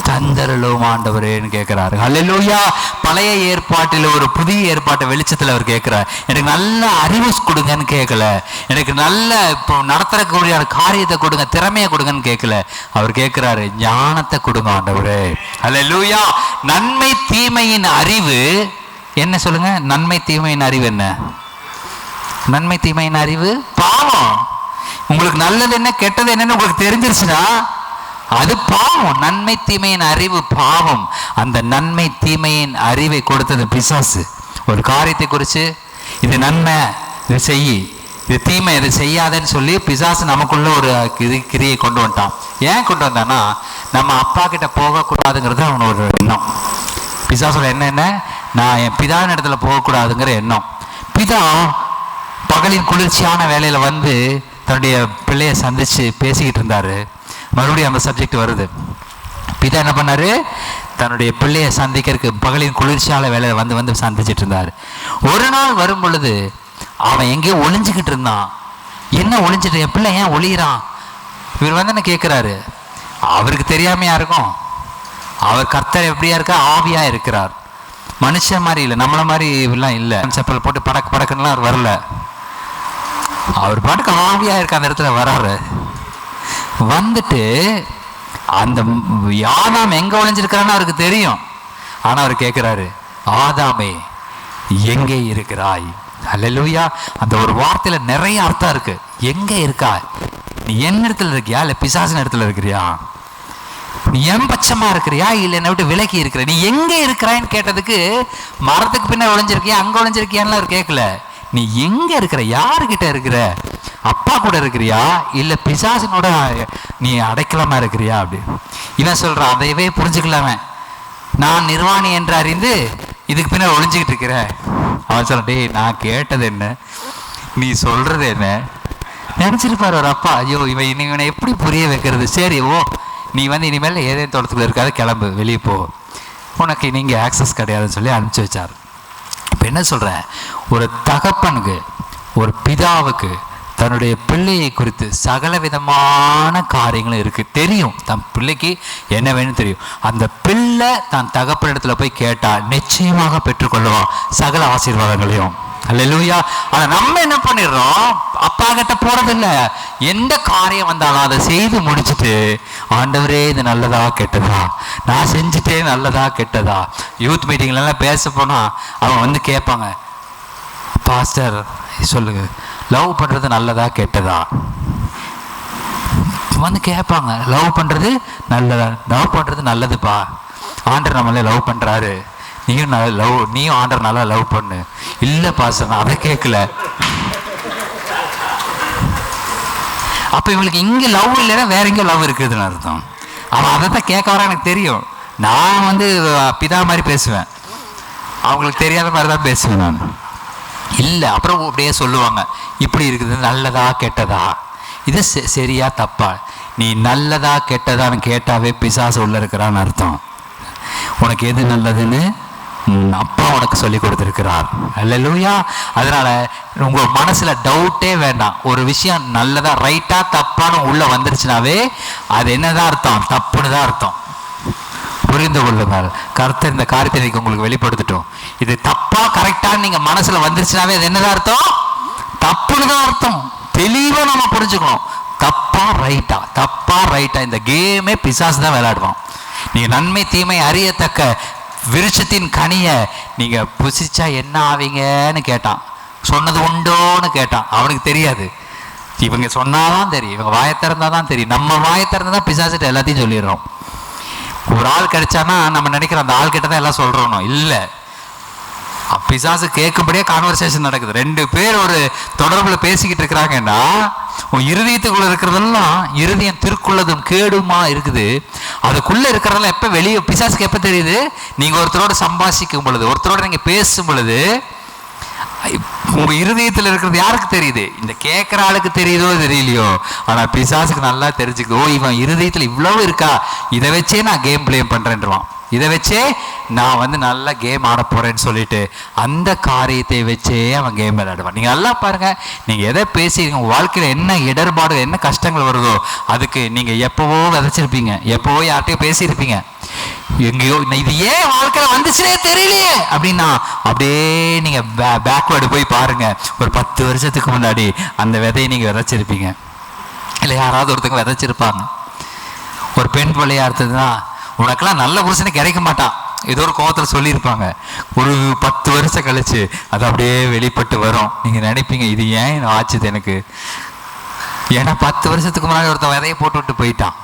தந்தருளும் ஆண்டவரேன்னு கேட்கிறாரு. ஹல்லேலூயா. பழைய ஏற்பாட்டில் ஒரு புதிய ஏற்பாட்டு வெளிச்சத்தில் அவர் கேட்கிறார், எனக்கு நல்ல அறிவு கொடுங்கன்னு கேட்கல, எனக்கு நல்ல இப்போ நடத்தக்கூடிய காரியத்தை கொடுங்க, திறமையை கொடுங்கன்னு கேட்கல. அவர் கேட்கிறாரு, ஞானத்தை கொடுங்க ஆண்டவரே. ஹல்லேலூயா. நன்மை தீமையின் அறிவு என்ன சொல்லுங்க? நன்மை தீமையின் அறிவு என்ன? நன்மை தீமையின் அறிவு பாவம். உங்களுக்கு நல்லது என்ன கெட்டது என்னன்னு உங்களுக்கு தெரிஞ்சிருச்சுன்னா அது பாவம். நன்மை தீமையின் அறிவு பாவம். அந்த நன்மை தீமையின் அறிவை கொடுத்தது பிசாசு. ஒரு காரியத்தை குறித்து இது நன்மை, இது செய், இது தீமை, இது செய்யாதன்னு சொல்லி பிசாசு நமக்குள்ள ஒரு கிரியை கொண்டு வந்துட்டான். ஏன் கொண்டு வந்தான்னா, நம்ம அப்பா கிட்ட போகக்கூடாதுங்கிறது அவனோட எண்ணம். பிசாசோட என்ன, நான் என் பிதாவின் இடத்துல போகக்கூடாதுங்கிற எண்ணம். பிதா பகலின் குளிர்ச்சியான வேலையில வந்து தன்னுடைய பிள்ளையை சந்திச்சு பேசிக்கிட்டு இருந்தாரு. மறுபடியும் அந்த சப்ஜெக்ட் வருது. பிதா என்ன பண்ணாரு, தன்னுடைய பிள்ளையை சந்திக்கிறதுக்கு பகலின் குளிர்ச்சியால வேலையில வந்து சந்திச்சுட்டு இருந்தாரு. ஒரு நாள் வரும் பொழுது அவன் எங்கேயோ ஒளிஞ்சுக்கிட்டு இருந்தான். என்ன ஒளிஞ்சிட்டு, என் பிள்ளை ஏன் ஒளிகிறான்? இவர் வந்து என்ன கேட்கிறாரு. அவருக்கு தெரியாமையா இருக்கும், அவர் கர்த்தர் எப்படியா இருக்கா, ஆவியா இருக்கிறார். மனுஷன் மாதிரி இல்லை, நம்மள மாதிரி எல்லாம் இல்லை. செப்பல் போட்டு படக்குன்னுலாம் அவர் வரல. அவர் பாட்டுக்கு ஆவியா இருக்க அந்த இடத்துல வராரு. வந்துட்டு அந்த ஆதாம் எங்க ஒளிஞ்சிருக்கிறான்னு அவருக்கு தெரியும். ஆனா அவர் கேட்கிறாரு, ஆதாமே எங்கே இருக்கிறாய்? அல்லேலூயா. அந்த ஒரு வார்த்தையில நிறைய அர்த்தம் இருக்கு. எங்க இருக்கா? நீ என்ன இடத்துல இருக்கியா, இல்ல பிசாசின் இடத்துல இருக்கிறியா? நீ என் பட்சமா இருக்கிறியா, இல்ல என்னை விட்டு விலகி இருக்கிற? நீ எங்க இருக்கிறான்னு கேட்டதுக்கு, மரத்துக்கு பின்ன ஒளிஞ்சிருக்கியா, அங்க ஒளிஞ்சிருக்கியான்னு அவர் கேட்கல. நீ எங்க இருக்கிற, யாருக்கிட்ட இருக்கிற? அப்பா கூட இருக்கிறியா, இல்ல பிசாசினோட நீ அடைக்கலமா இருக்கிறியா? அப்படி இவன் சொல்றான். அதையவே புரிஞ்சுக்கலாம, நான் நிர்வாணி என்று அறிந்து இதுக்கு பின்ன ஒளிஞ்சுக்கிட்டு இருக்கிற. அவன் சொல்ல, டேய் நான் கேட்டது என்ன, நீ சொல்றது என்ன? நினைச்சிருப்பாரு ஒரு அப்பா, ஐயோ இவனை எப்படி புரிய வைக்கிறது? சரி, ஓ நீ வந்து இனிமேல் ஏதேனும் தோட்டத்துக்குள்ள இருக்காது, கிளம்பு, வெளியே போ, உனக்கு நீங்க ஆக்சஸ் கிடையாதுன்னு சொல்லி அனுப்பிச்சு வச்சார். இப்போ என்ன சொல்கிறேன், ஒரு தகப்பனுக்கு, ஒரு பிதாவுக்கு தன்னுடைய பிள்ளையை குறித்து சகல விதமான காரியங்களும் இருக்கு, தெரியும். தன் பிள்ளைக்கு என்ன வேணும்னு தெரியும். அந்த பிள்ளை தன் தகப்பனிடத்துல போய் கேட்டால் நிச்சயமாக பெற்றுக்கொள்ளுவான் சகல ஆசீர்வாதங்களையும். அல்லேலூயா. ஆனா நம்ம என்ன பண்ணிடுறோம், அப்பா கிட்ட போறதில்ல. எந்த காரியம் வந்தாலும் அதை செய்து முடிச்சுட்டு, ஆண்டவரே இது நல்லதா கெட்டதா, நான் செஞ்சுட்டே நல்லதா கெட்டதா. யூத் மீட்டிங்ல எல்லாம் பேச போனா அவங்க வந்து கேட்பாங்க, பாஸ்டர் சொல்லுங்க, லவ் பண்றது நல்லதா கெட்டதா? வந்து கேட்பாங்க, லவ் பண்றது நல்லதா? லவ் பண்றது நல்லதுப்பா, ஆண்டவர் நம்மளே லவ் பண்றாரு, நீயும் ஆண்டவர் நல்லா லவ் பண்ணு. இல்லை பாஸ்டர் நான் அதை கேட்கல. அப்போ இவங்களுக்கு இங்கே லவ் இல்லைன்னா வேற எங்கேயும் லவ் இருக்குதுன்னு அர்த்தம். அவன் அதை தான் கேட்க வர எனக்கு தெரியும். நான் வந்து பிதா மாதிரி பேசுவேன், அவங்களுக்கு தெரியாத மாதிரி தான் பேசுவேன் நான். இல்லை அப்புறம் அப்படியே சொல்லுவாங்க, இப்படி இருக்குது, நல்லதா கெட்டதா, இது சரியா தப்பா. நீ நல்லதா கெட்டதான்னு கேட்டாவே பிசாசு உள்ள இருக்கிறான்னு அர்த்தம். உனக்கு எது நல்லதுன்னு அப்பா உனக்கு சொல்லி கொடுத்துருக்கிறார். அல்லேலூயா. அதனால உங்க மனசுல டவுட்டே வேண்டாம். ஒரு விஷயம் நல்லதா ரைட்டா தப்பான்னு உள்ள வந்துருச்சுனாவே அது என்னதான் அர்த்தம்? தப்புன்னு தான் அர்த்தம். புரிந்து கொள்ளுங்கள். கர்த்தர் இந்த காரியத்தை உங்களுக்கு வெளிப்படுத்தட்டும். இது தப்பா கரெக்டான்னு நீங்க மனசுல வந்துருச்சுனாவே அது என்னதான் அர்த்தம்? தப்புன்னு தான் அர்த்தம். தெளிவா நம்ம புரிஞ்சுக்கணும். தப்பா ரைட்டா, தப்பா ரைட்டா, இந்த கேமே பிசாசு தான் விளையாடுவான். நீங்க நன்மை தீமை அறியத்தக்க விருட்சத்தின் கனிய நீங்க புசிச்சா என்ன ஆவீங்கன்னு கேட்டான். சொன்னது உண்டோன்னு கேட்டான். அவனுக்கு தெரியாது. இவங்க சொன்னாதான் தெரியும், இவங்க வாயை திறந்தாதான் தெரியும். நம்ம வாயை திறந்தாதான் பிசாசிட்ட எல்லாத்தையும் சொல்லிடுறோம். ஒரு ஆள் கிடைச்சானா நம்ம நினைக்கிறோம் அந்த ஆள் கிட்ட தான் எல்லாம் சொல்றோம். இல்லை, பிசாசு கேட்கும்படியே கான்வர்சேஷன் நடக்குது. 2 பேர் ஒரு தொடர்புல பேசிக்கிட்டு இருக்கிறாங்கன்னா உன் இருதயத்துக்குள்ள இருக்கிறதெல்லாம் இருதயம் திருக்குள்ளதும் கேடுமா இருக்குது. அதுக்குள்ள இருக்கிறதெல்லாம் எப்ப வெளியே பிசாசுக்கு எப்ப தெரியுது? நீங்க ஒருத்தரோட சம்பாஷிக்கும் பொழுது, ஒருத்தரோட நீங்க பேசும் பொழுது உங்க இருதயத்தில் இருக்கிறது யாருக்கு தெரியுது? இந்த கேட்கிற ஆளுக்கு தெரியுதோ தெரியலையோ, ஆனா பிசாசுக்கு நல்லா தெரிஞ்சுக்குது. ஓ, இவன் இருதயத்தில் இவ்வளவு இருக்கா, இதை வச்சே நான் கேம் பிளே பண்றேன்றான், இதை வச்சே நான் வந்து நல்லா கேம் ஆட போறேன்னு சொல்லிட்டு அந்த காரியத்தை வச்சே அவன் கேம் விளையாடுவான். நீங்க நல்லா பாருங்க, நீங்க எதை பேசி உங்க வாழ்க்கையில என்ன இடர்பாடு என்ன கஷ்டங்கள் வருதோ அதுக்கு நீங்க எப்பவோ விதைச்சிருப்பீங்க, எப்பவோ யார்கிட்டயோ பேசியிருப்பீங்க. எங்கேயோ இது ஏன் வாழ்க்கையில வந்துச்சுனே தெரியலையே அப்படின்னா அப்படியே நீங்க பேக்வேர்டு போய் பாருங்க. ஒரு 10 வருஷத்துக்கு முன்னாடி அந்த விதையை நீங்க விதைச்சிருப்பீங்க. இல்லை யாராவது ஒருத்தங்க விதைச்சிருப்பாங்க. ஒரு பெண் பிள்ளையா இருந்ததுன்னா உனக்கெல்லாம் நல்ல புருஷனை கிடைக்க மாட்டான், ஏதோ ஒரு கோவத்தில் சொல்லியிருப்பாங்க. ஒரு 10 வருஷம் கழிச்சு அது அப்படியே வெளிப்பட்டு வரும். நீங்க நினைப்பீங்க இது ஏன் ஆச்சுது எனக்கு. ஏன்னா 10 வருஷத்துக்கு முன்னாடி ஒருத்தன் விதையை போட்டு விட்டு போயிட்டான்.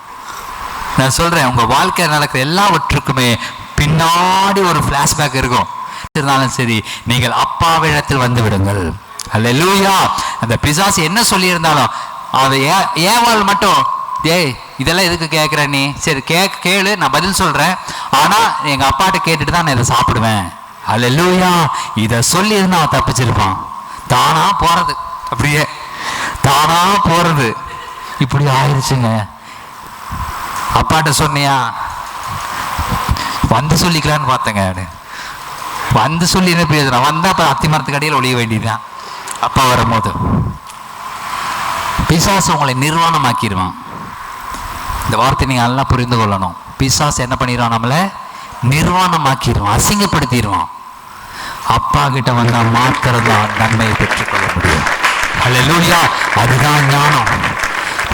நான் சொல்றேன், உங்க வாழ்க்கையில் நடக்கிற எல்லாவற்றுக்குமே பின்னாடி ஒரு பிளாஷ்பேக் இருக்கும். இருந்தாலும் சரி, நீங்கள் அப்பாவிடத்தில் வந்து விடுங்கள். அல்லேலூயா. அந்த பிசாசு என்ன சொல்லி இருந்தாலும் அதை ஏவாள் மட்டும், ஏய் இதெல்லாம் எதுக்கு கேட்குற நீ, சரி கேளு, நான் பதில் சொல்றேன், ஆனா எங்க அப்பாட்ட கேட்டுட்டு தான் நான் இதை சாப்பிடுவேன். அல்லேலூயா. இதை சொல்லி இருந்தா அவன் தப்பிச்சிருப்பான். தானா போறது, அப்படியே தானா போறது. இப்படி ஆயிடுச்சுங்க. அப்பாட்ட சொன்னியா? வந்து சொல்லிக்கலான்னு பார்த்தேங்க. வந்து சொல்லி என்ன பிரயோஜனம்? வந்தா அப்ப அத்தி மரத்துக்கு அடியில் ஒழிய வேண்டியதுதான். அப்பா வரும்போது பிசாசு உங்களை நிர்வாணமாக்கிடுவான். இந்த வார்த்தை நீங்க நல்லா புரிந்து கொள்ளணும். பிசாசு என்ன பண்ணிடுவான்? நம்மளை நிர்வாணமாக்கிடுவான், அசிங்கப்படுத்திடுவான். அப்பா கிட்ட வந்தா மாத்திரம்தான் நன்மையை பெற்றுக்கொள்ள முடியும். அல்லேலூயா. அதுதான் ஞானம்.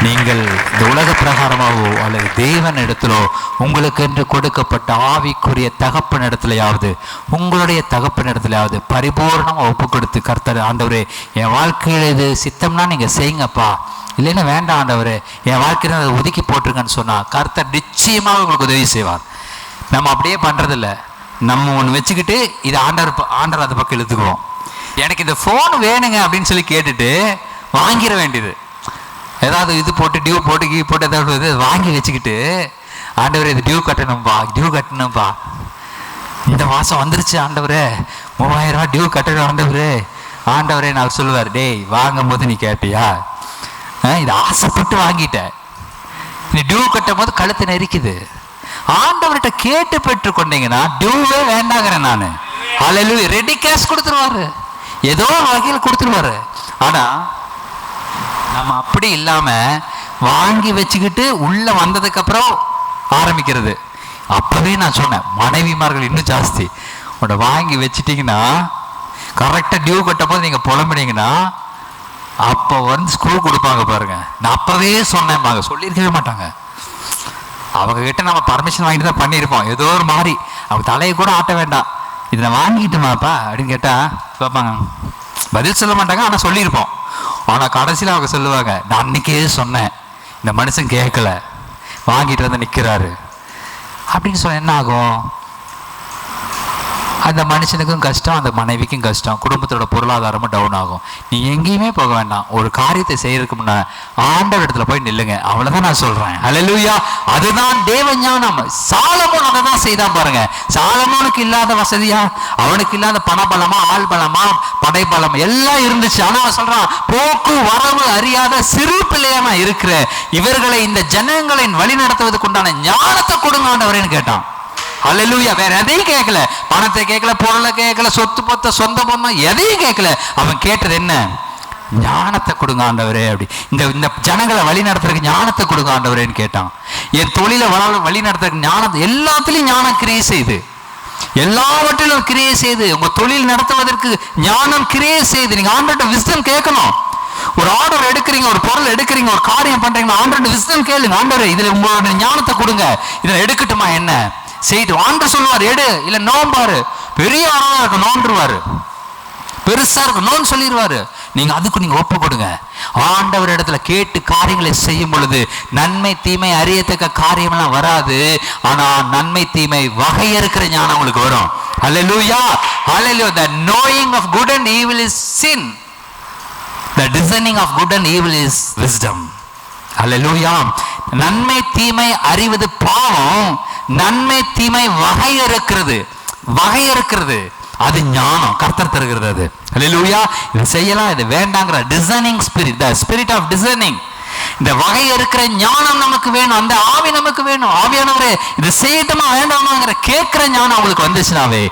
நீங்கள் இந்த உலக பிரகாரமாகவோ அல்லது தேவன் இடத்திலோ உங்களுக்கு என்று கொடுக்கப்பட்ட ஆவிக்குரிய தகப்பன் இடத்துலையாவது உங்களுடைய தகப்பன் இடத்துலையாவது பரிபூர்ணமாக ஒப்பு கொடுத்து, கர்த்தர் ஆண்டவரே என் வாழ்க்கையில் இது சித்தம்னா நீங்க செய்யுங்கப்பா, இல்லைன்னா வேண்டாம் ஆண்டவரே என் வாழ்க்கையில் அதை ஒதுக்கி போட்டுருங்கன்னு சொன்னா கர்த்தர் நிச்சயமாக உங்களுக்கு உதவி செய்வார். நம்ம அப்படியே பண்றதில்ல. நம்ம ஒன்று வச்சுக்கிட்டு இது ஆண்டவர் அந்த பக்கம் இழுத்துக்குவோம். எனக்கு இந்த ஃபோன் வேணுங்க அப்படின்னு சொல்லி கேட்டுட்டு வாங்கிட வேண்டியது. ஏதாவது இது போட்டு டியூ போட்டு கீ போட்டு ஏதாவது வாங்கி வச்சுக்கிட்டு, ஆண்டவரே இது டியூ கட்டணும்ப்பா, இந்த மாதம் வந்துருச்சு ஆண்டவரே 3000 ரூபா டியூ கட்டணும் ஆண்டவரே நான் சொல்லுவார், டேய் வாங்கும் போது நீ கேட்டியா? இது ஆசைப்பட்டு வாங்கிட்ட, நீ டியூ கட்டும் போது கழுத்து நெரிக்குது. ஆண்டவர்கிட்ட கேட்டு பெற்றுக்கொண்டீங்கன்னா டியூவே வேண்டாங்கிறேன் நான். அல்லேலூயா. ரெடி கேஷ் கொடுத்துருவாரு, ஏதோ வகையில் கொடுத்துருவாரு. ஆனா நம்ம அப்படி இல்லாம வாங்கி வச்சுக்கிட்டு உள்ள வந்ததுக்கு அப்புறம் ஆரம்பிக்கிறது. அப்பவே நான் சொன்னேன், மனைவிமார்கள் இன்னும் ஜாஸ்தி. உன்னை வாங்கி வச்சுட்டீங்கன்னா கரெக்டா டியூ கட்டும் போது நீங்க புலம்புனீங்கன்னா அப்போ வந்து ஸ்க்ரூ கொடுப்பாங்க பாருங்க. நான் அப்பவே சொன்னேன், சொல்லியிருக்கவே மாட்டாங்க. அவங்க கிட்ட நம்ம பர்மிஷன் வாங்கிட்டு தான் பண்ணியிருப்போம். ஏதோ ஒரு மாதிரி அவங்க தலையை கூட ஆட்ட வேண்டாம், இதை நான் வாங்கிட்டுமாப்பா அப்படின்னு கேட்டா பார்ப்பாங்க, பதில் சொல்ல மாட்டாங்க. ஆனா சொல்லியிருப்போம். ஆனா கடைசியில் அவங்க சொல்லுவாங்க, நான் அன்னைக்கே சொன்னேன், இந்த மனுஷன் கேட்கல, வாங்கிட்டு வந்து நிற்கிறாரு அப்படின்னு சொன்ன என்ன ஆகும்? அந்த மனுஷனுக்கும் கஷ்டம், அந்த மனைவிக்கும் கஷ்டம், குடும்பத்தோட பொருளாதாரமும் டவுன் ஆகும். நீ எங்கேயுமே போக வேண்டாம், ஒரு காரியத்தை செய்யறதுக்கு முன்ன ஆண்டவர் இடத்துல போய் நில்லுங்க. அவ்வளவுதான் நான் சொல்றேன். ஹல்லேலூயா. அதுதான் தேவ ஞானம். சாலமோன் அதை தான் செய்தான் பாருங்க. சாலமோனுக்கு இல்லாத வசதியா, அவனுக்கு இல்லாத பணபலமா, ஆள் பலமா, படைபலம் எல்லாம் இருந்துச்சு. ஆனா அவன் சொல்றான், போக்கு வரவு அறியாத சிறு பிள்ளையா நான் இருக்கிறேன், இவர்களை இந்த ஜனங்களை வழி நடத்துவதற்கு உண்டான ஞானத்தை கொடுங்க ஆண்டவரேன்னு கேட்டான். அல்லேலூயா. வேற எதையும் கேட்கல, பணத்தை கேட்கல, பொருளை கேட்கல, சொத்து பொத்த சொந்த பந்தம் எதையும் கேட்கல. அவன் கேட்டது என்ன? ஞானத்தை கொடுங்க ஆண்டவரே. அப்படி இந்த ஜனங்களை வழி நடத்துறதுக்கு ஞானத்தை கொடுங்க ஆண்டவரேன்னு கேட்டான். என் தொழிலை வழி நடத்துறதுக்கு ஞானத்தை, எல்லாத்துலயும் ஞானம் கிரியை செய்து, எல்லாவற்றிலும் கிரியை செய்து, உங்க தொழில் நடத்துவதற்கு ஞானம் கிரியை செய்து. நீங்க ஆண்டவர்ட்ட விஸ்டம் கேட்கணும். ஒரு ஆர்டர் எடுக்கிறீங்க, ஒரு பொருள் எடுக்கிறீங்க, ஒரு காரியம் பண்றீங்க, ஆண்டவர்ட்ட விஸ்டம் கேளுங்க. ஆண்டவரே இதுல உங்களோட ஞானத்தை கொடுங்க, இதை எடுக்கட்டுமா என்ன செய்து. ஆண்டவர் சொல்லுவார் எடு, இல்ல நோம்பாரு. பெரிய ஆளா இருக்கும் நோன்றுவாரு, பெருசா இருக்கும் நோன் சொல்லிடுவாரு. நீங்க அதுக்கு நீங்க ஒப்பு கொடுங்க. ஆண்டவர் இடத்துல கேட்டு காரியங்களை செய்யும் பொழுது நன்மை தீமை அறியத்தக்க காரியம் எல்லாம் வராது. ஆனா நன்மை தீமை வகையறுக்கிற ஞானம் உங்களுக்கு வரும். ஹல்லேலூயா. ஹல்லேலூயா. The knowing of good and evil is sin. The discerning of good and evil is wisdom. ஹல்லேலூயா. நன்மை தீமை அறிவது பாவம், நன்மை தீமை வகையறுக்கிறது, வகையறுக்கிறது அது ஞானம், கர்த்தர் தருகிறது அது. ஹல்லேலூயா. இது செய்யலாம், இது வேண்டாங்கிற designing spirit, the spirit of designing. இந்த வகையறுக்கிற ஞானம் நமக்கு வேணும், அந்த ஆவி நமக்கு வேணும். ஆவியானவரே இது செய்யட்டுமா வேண்டாமாங்கிற கேட்கிற ஞானம் உங்களுக்கு வந்துச்சுனாவே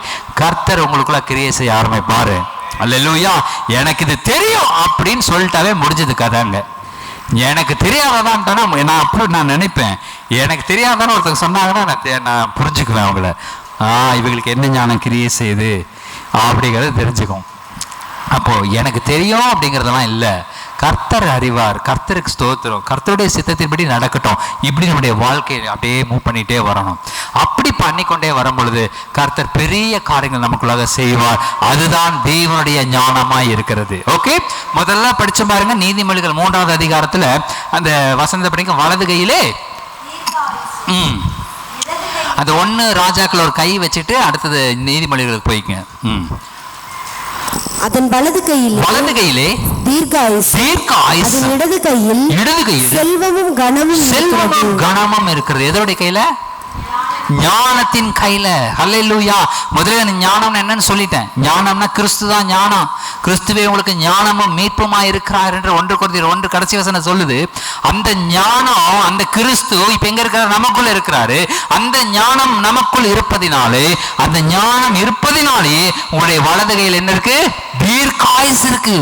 கர்த்தர் உங்களுக்குள்ள கிரியை செய்ய ஆரம்பிப்பாரு. ஹல்லேலூயா. எனக்கு இது தெரியும் அப்படின்னு சொல்லிட்டாவே முடிஞ்சது கதாங்க. எனக்கு தெரியாததான்ட்டானா நான் அப்படி நான் நினைப்பேன். எனக்கு தெரியாதான்னு ஒருத்தர் சொன்னாங்கன்னா நான் புரிஞ்சுக்குவேன் அவங்கள. இவங்களுக்கு என்ன ஞானம் கிரியை செய்யுது அப்படிங்கிறது தெரிஞ்சுக்கும். அப்போ எனக்கு தெரியும் அப்படிங்கிறதெல்லாம் இல்லை, கர்த்தர் அறிவார். கர்த்தருக்கு ஸ்தோத்திரம். கர்த்தருடைய சித்தத்தின்படி நடக்கட்டும். இப்படி நம்முடைய வாழ்க்கையை அப்படியே மூவ் பண்ணிட்டே வரணும். அப்படி பண்ணிக்கொண்டே வரும் பொழுது கர்த்தர் பெரிய காரியங்கள் நமக்குள்ளாக செய்வார். அதுதான் தேவனுடைய ஞானமாய் இருக்கிறது. ஓகே, முதல்ல படிச்சு பாருங்க நீதிமொழிகள் 3வது அதிகாரத்துல அந்த வசனத்தை படிங்க. வலது கையிலே அந்த 1 ராஜாக்கள் ஒரு கை வச்சுட்டு அடுத்தது நீதிமொழிகளுக்கு போய்க்குங்க. அதன் வலது கையிலே தீர்க்காயுசு, அதன் இடது கையில் செல்வமும் கனமும் இருக்கிறது. எதோடைய கையில? ஞானத்தின் கையில. ஹல்லேலூயா. முதல்ல ஞானம் என்னன்னு சொல்லிட்டேன். ஞானம்னா கிறிஸ்து தான் ஞானம். கிறிஸ்துவே உங்களுக்கு ஞானமும் மீட்புமா இருக்கிறார் என்று 1 கொரிந்தியர் 1 கடைசி வசனம் சொல்லுது. அந்த ஞானம், அந்த கிறிஸ்து இப்ப எங்க இருக்கிறார்? நமக்குள்ள இருக்கிறாரு. அந்த ஞானம் நமக்குள் இருப்பதினாலே, அந்த ஞானம் இருப்பதினாலே உங்களுடைய வலது கையில் என்ன இருக்கு? தீர்க்காயுசு இருக்கு.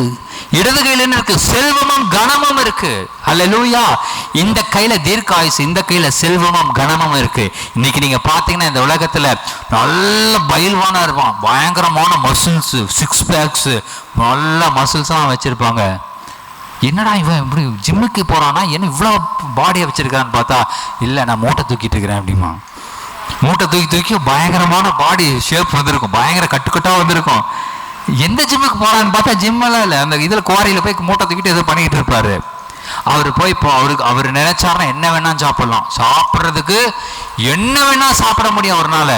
இடது கையில் என்ன இருக்கு? செல்வமும் கனமும் இருக்கு. ஹல்லேலூயா. இந்த கையில தீர்க்காயுசு, இந்த கையில செல்வமும் கனமும் இருக்கு. இன்னைக்கு நீங்க பாத்தீங்கன்னா இந்த உலகத்துல நல்ல பயில்வானா இருப்பான், பயங்கரமான மசில்ஸ், 6 பேக்ஸ், நல்ல மசில்ஸ் எல்லாம் வச்சிருப்பாங்க. என்னடா இவன் இப்படி ஜிம்முக்கு போறானா, என்ன இவ்வளோ பாடியை வச்சிருக்கான்னு பார்த்தா, இல்லை நான் மூட்டை தூக்கிட்டு இருக்கிறேன் அப்படிமா. மூட்டை தூக்கி பயங்கரமான பாடி ஷேப் வந்திருக்கும், பயங்கர கட்டுக்கட்டா வந்திருக்கும். எந்த ஜிம்முக்கு போறான்னு பார்த்தா ஜிம்மெல்லாம் இல்லை, அந்த இதில் குவாரியில் போய் மூட்டை தூக்கிட்டு ஏதோ பண்ணிக்கிட்டு இருப்பாரு. அவர் போய் இப்போ அவர் நினைச்சாருன்னா என்ன வேணா சாப்பிடலாம், சாப்பிட்றதுக்கு என்ன வேணா சாப்பிட முடியும் ஒரு நாள்.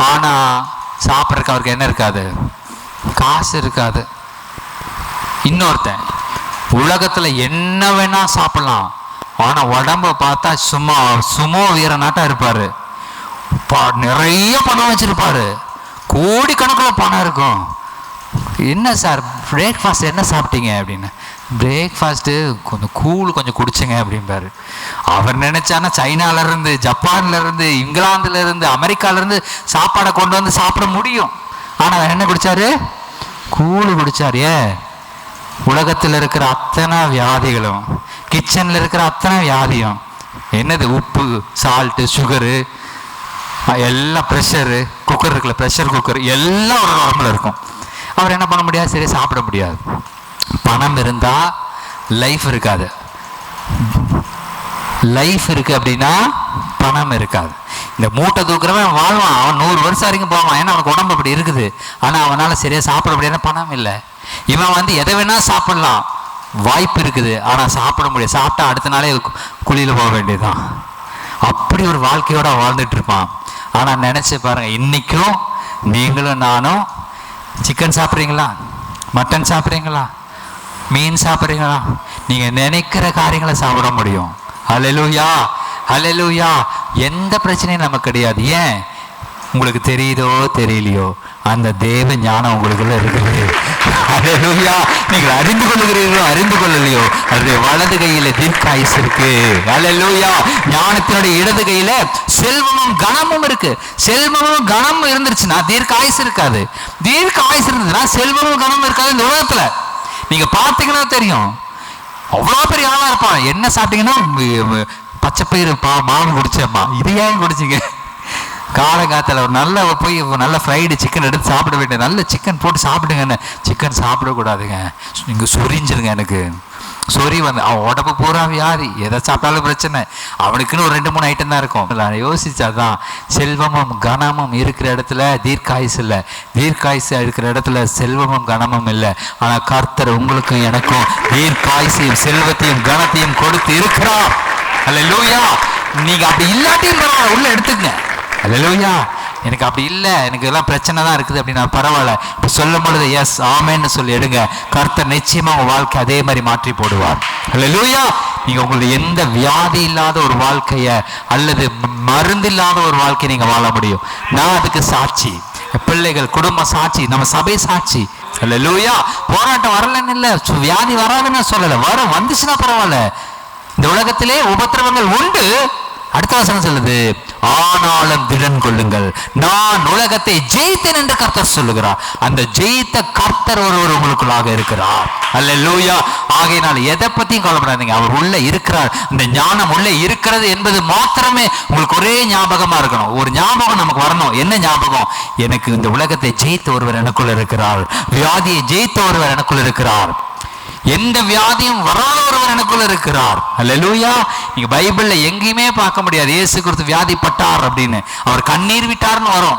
ஆனால் சாப்பிட்றதுக்கு அவருக்கு என்ன இருக்காது? காசு இருக்காது. இன்னொருத்தன் உலகத்தில் என்ன வேணா சாப்பிடலாம், ஆனால் உடம்ப பார்த்தா சும்மா வீரனாட்டம் இருப்பார். நிறைய பணம் வச்சிருப்பாரு, கோடிக்கணக்கில் பணம் இருக்கும். என்ன சார் பிரேக்ஃபாஸ்ட் என்ன சாப்பிட்டீங்க அப்படின்னு. பிரேக்ஃபாஸ்ட்டு கொஞ்சம் கொஞ்சம் குடிச்சுங்க அப்படின்பாரு. அவர் நினைச்சானா சைனாலேருந்து, ஜப்பான்லேருந்து, இங்கிலாந்துலேருந்து, அமெரிக்காலேருந்து சாப்பாடை கொண்டு வந்து சாப்பிட முடியும். ஆனால் அவர் என்ன குடித்தாரு? குடித்தார். ஏன்? உலகத்தில் இருக்கிற அத்தனை வியாதிகளும், கிச்சனில் இருக்கிற அத்தனை வியாதியும் என்னது? உப்பு, சால்ட்டு, சுகரு, எல்லாம் ப்ரெஷரு, குக்கர் இருக்குல்ல, ப்ரெஷர் குக்கர் எல்லாம் ஒரு நார்மலாக இருக்கும். அவர் என்ன பண்ண முடியாது? சரி, சாப்பிட முடியாது. பணம் இருந்தால் லைஃப் இருக்காது. லைஃப் இருக்கு அப்படின்னா பணம் இருக்காது. இந்த மூட்டை தூக்குறவன் வாழ்வான், அவன் 100 வருஷம் வரைக்கும் போவான், ஏன்னா அவனுக்கு உடம்பு அப்படி இருக்குது. ஆனால் அவனால் சரியாக சாப்பிட முடியாது, பணம் இல்லை. இவன் எதை வேணா சாப்பிடலாம், வாய்ப்பு இருக்குது, ஆனால் சாப்பிட முடியாது. சாப்பிட்டா அடுத்த நாளே குழியில் போக வேண்டியதுதான். அப்படி ஒரு வாழ்க்கையோட வாழ்ந்துட்டு இருப்பான். ஆனால் நினைச்சு பாருங்க, இன்னைக்கும் நீங்களும் நானும் சிக்கன் சாப்பிட்றீங்களா, மட்டன் சாப்பிட்றீங்களா, மீன் சாப்பிட்றீங்களா? நீங்கள் நினைக்கிற காரியங்களை சாப்பிட முடியும். ஹல்லேலூயா, ஹல்லேலூயா. எந்த பிரச்சனையும் நமக்கு கிடையாது. ஏன்? உங்களுக்கு தெரியுதோ தெரியலையோ, அந்த தேவ ஞானம் உங்களுக்குள்ள இருக்குது. ஹல்லேலூயா. நீங்கள் அறிந்து கொள்ளுகிறீர்களோ அறிந்து கொள்ளலையோ, அதனுடைய வலது கையில தீர்க்காயுசு இருக்கு. ஹல்லேலூயா. ஞானத்தினுடைய இடது கையில செல்வமும் கனமும் இருக்கு. செல்வமும் கனமும் இருந்துருச்சுன்னா தீர்க்காயுசு இருக்காது. தீர்க்காயுசு இருந்ததுன்னா செல்வமும் கனமும் இருக்காது. இந்த உலகத்துல நீங்க பார்த்தீங்கன்னா தெரியும், அவ்வளோ பெரிய ஆளா இருப்பான். என்ன சாப்பிட்டீங்கன்னா பச்சை பயிறு மாவு குடிச்சேம்மா. இது ஏன் குடிச்சிங்க? காலங்காத்தில் ஒரு நல்ல போய் நல்ல ஃப்ரைடு சிக்கன் எடுத்து சாப்பிட வேண்டிய, நல்ல சிக்கன் போட்டு சாப்பிடுங்கன்னு. சிக்கன் சாப்பிடக்கூடாதுங்க, இங்கே சொரிஞ்சிருங்க. எனக்கு சொறி வந்து அவன் உடம்பு பூரா வியாதி, எதை சாப்பிட்டாலும் பிரச்சனை. அவனுக்குன்னு ஒரு 2-3 ஐட்டம் தான் இருக்கும். யோசிச்சாதான் செல்வமும் கனமும் இருக்கிற இடத்துல தீர்க்காயுசு இல்லை, தீர்க்காயுசு இருக்கிற இடத்துல செல்வமும் கனமும் இல்லை. ஆனால் கர்த்தர் உங்களுக்கும் எனக்கும் தீர்க்காயுசையும் செல்வத்தையும் கனத்தையும் கொடுத்து இருக்கிறார். அல்லேலூயா. நீங்க அப்படி இல்லாட்டியும் பரவாயில்ல, உள்ள எடுத்துக்கங்க. அல்லேலூயா. எனக்கு அப்படி இல்லை, எனக்கு எல்லாம் பிரச்சனை தான் இருக்குது அப்படின்னா பரவாயில்ல. இப்போ சொல்லும் பொழுது எஸ் ஆமேன்னு சொல்லி எடுங்க. கர்த்தர் நிச்சயமா உங்க வாழ்க்கை அதே மாதிரி மாற்றி போடுவார். அல்லேலூயா. நீங்க உங்களுக்கு எந்த வியாதி இல்லாத ஒரு வாழ்க்கைய அல்லது மருந்து இல்லாத ஒரு வாழ்க்கையை நீங்க வாழ முடியும். நான் அதுக்கு சாட்சி. பிள்ளைகள், குடும்ப சாட்சி, நம்ம சபை சாட்சி. அல்லேலூயா. போராட்டம் வரலன்னு இல்லை, வியாதி வராதுன்னு சொல்லலை, வரும், வந்துச்சுன்னா பரவாயில்ல. இந்த உலகத்திலே உபத்திரவங்கள் உண்டு. அடுத்த வசனம் சொல்லுது, ஆனாலும் திடன் கொள்ளுங்கள், நான் உலகத்தை ஜெயித்தேன் என்று கர்த்தர் சொல்லுகிறார். அந்த ஜெயித்த கர்த்தர் ஒருவர் உங்களுக்குள்ளாக இருக்கிறார். அல்லேலூயா. ஆகையினால் எதை பத்தியும் கவலைப்படாதீங்க, அவர் உள்ள இருக்கிறார். இந்த ஞானம் உள்ள இருக்கிறது என்பது மாத்திரமே உங்களுக்கு ஒரே ஞாபகமா இருக்கணும். ஒரு ஞாபகம் நமக்கு வரணும். என்ன ஞாபகம்? எனக்கு இந்த உலகத்தை ஜெயித்த ஒருவர் எனக்குள்ள இருக்கிறார், வியாதியை ஜெயித்த ஒருவர் எனக்குள்ள இருக்கிறார், எந்த வியாதியும் வராத ஒருவர் எனக்குள்ள இருக்கிறார். அல்லேலூயா. நீங்க பைபிள்ல எங்கேயுமே பார்க்க முடியாது இயேசு கிறிஸ்து வியாதிப்பட்டார் அப்படின்னு. அவர் கண்ணீர் விட்டார்னு வரும்,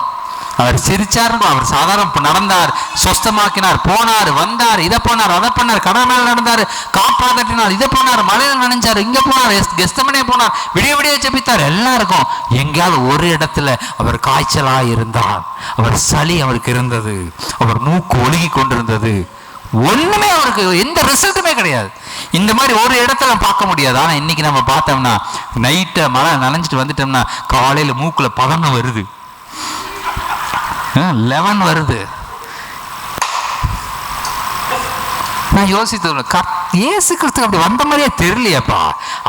அவர் சிரிச்சார்னு, அவர் சாதாரண நடந்தார், சொஸ்தமாக்கினார், போனார், வந்தார், இதை போனார், அதை பண்ணார், கடல் மேல நடந்தார், காப்பாற்றினார், இதை போனார், மலையில நனைஞ்சார், இங்க போனார், கெஸ்தமனே போனார், விடிய விடிய ஜெபித்தார். எல்லாம் இருக்கும். எங்கேயாவது ஒரு இடத்துல அவர் காய்ச்சலா இருந்தார், அவர் சளி அவருக்கு இருந்தது, அவர் மூக்கு ஒழுகி கொண்டிருந்தது. ஒண்ணுமே அவருக்கு எந்த ரிசல்ட்டுமே கிடையாது. இந்த மாதிரி ஒரு இடத்துல பார்க்க முடியாது. ஆனா இன்னைக்கு நம்ம பார்த்தோம்னா, நைட்டை மழை நனைஞ்சிட்டு வந்துட்டோம்னா காலையில மூக்குல 11 வருது, 11 வருது. நான் யோசித்து, இயேசு கிறிஸ்து அப்படி வந்த மாதிரியே தெரியலையாப்பா.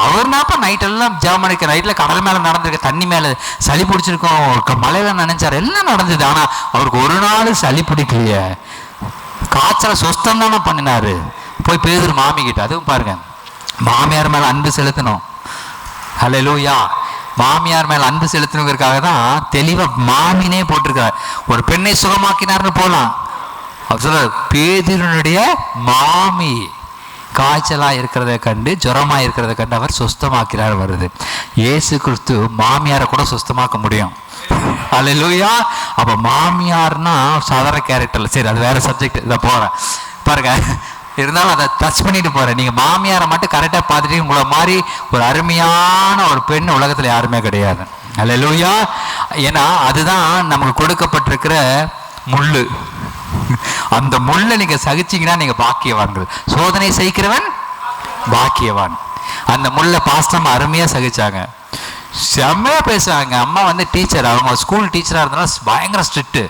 அவர்னாப்பா நைட்டெல்லாம் ஜெபமணிக்க, நைட்டில் கடல் மேலே நடந்திருக்க, தண்ணி மேலே சளி பிடிச்சிருக்கோம், மலையில நினைச்சார், எல்லாம் நடந்தது. ஆனா அவருக்கு ஒரு நாள் சளி பிடிக்கலையே, காய்ச்சல சொஸ்தம் தானே பண்ணினாரு. போய் பேதுரு மாமிக்கிட்ட, அதுவும் பாருங்க, மாமியார் மேல அன்பு செலுத்தணும். ஹல்லேலூயா. மாமியார் மேல அன்பு செலுத்தணுங்கிறதுக்காக தான் தெளிவா மாமினே போட்டிருக்கார். ஒரு பெண்ணை சுகமாக்கினார்னு போலாம். அவர் சொல்ற, பேதுருனுடைய மாமி காய்ச்சலா இருக்கிறத கண்டு, ஜுரமா இருக்கிறத கண்டு அவர் சுஸ்தமாக்கிறார் வருது. இயேசு கிறிஸ்து மாமியாரை கூட சுஸ்தமாக்க முடியும். அல்லேலூயா. அப்ப மாமியார்னா சாதாரண கேரக்டர்ல, சரி அது வேற சப்ஜெக்ட், இதை போறேன் பாருங்க, இருந்தாலும் அதை டச் பண்ணிட்டு போறேன். நீங்க மாமியாரை மட்டும் கரெக்டா பார்த்துட்டு, உங்களை மாதிரி ஒரு அருமையான ஒரு பெண் உலகத்துல யாருமே கிடையாது. அல்லேலூயா. ஏன்னா அதுதான் நமக்கு கொடுக்கப்பட்டிருக்கிற முள்ளு. அந்த முள்ளை நீங்க சகிச்சீங்கன்னா நீங்க பாக்கியவான்கள். சோதனை சகிக்கிறவன் பாக்கியவான். அந்த முள்ளை பாஸ்டமா அருமையா சகிச்சாங்க, செம்மையா பேசுவாங்க. அம்மா வந்து டீச்சர், அவங்க ஸ்கூல் டீச்சரா இருந்தாலும் பயங்கர ஸ்ட்ரிக்ட்.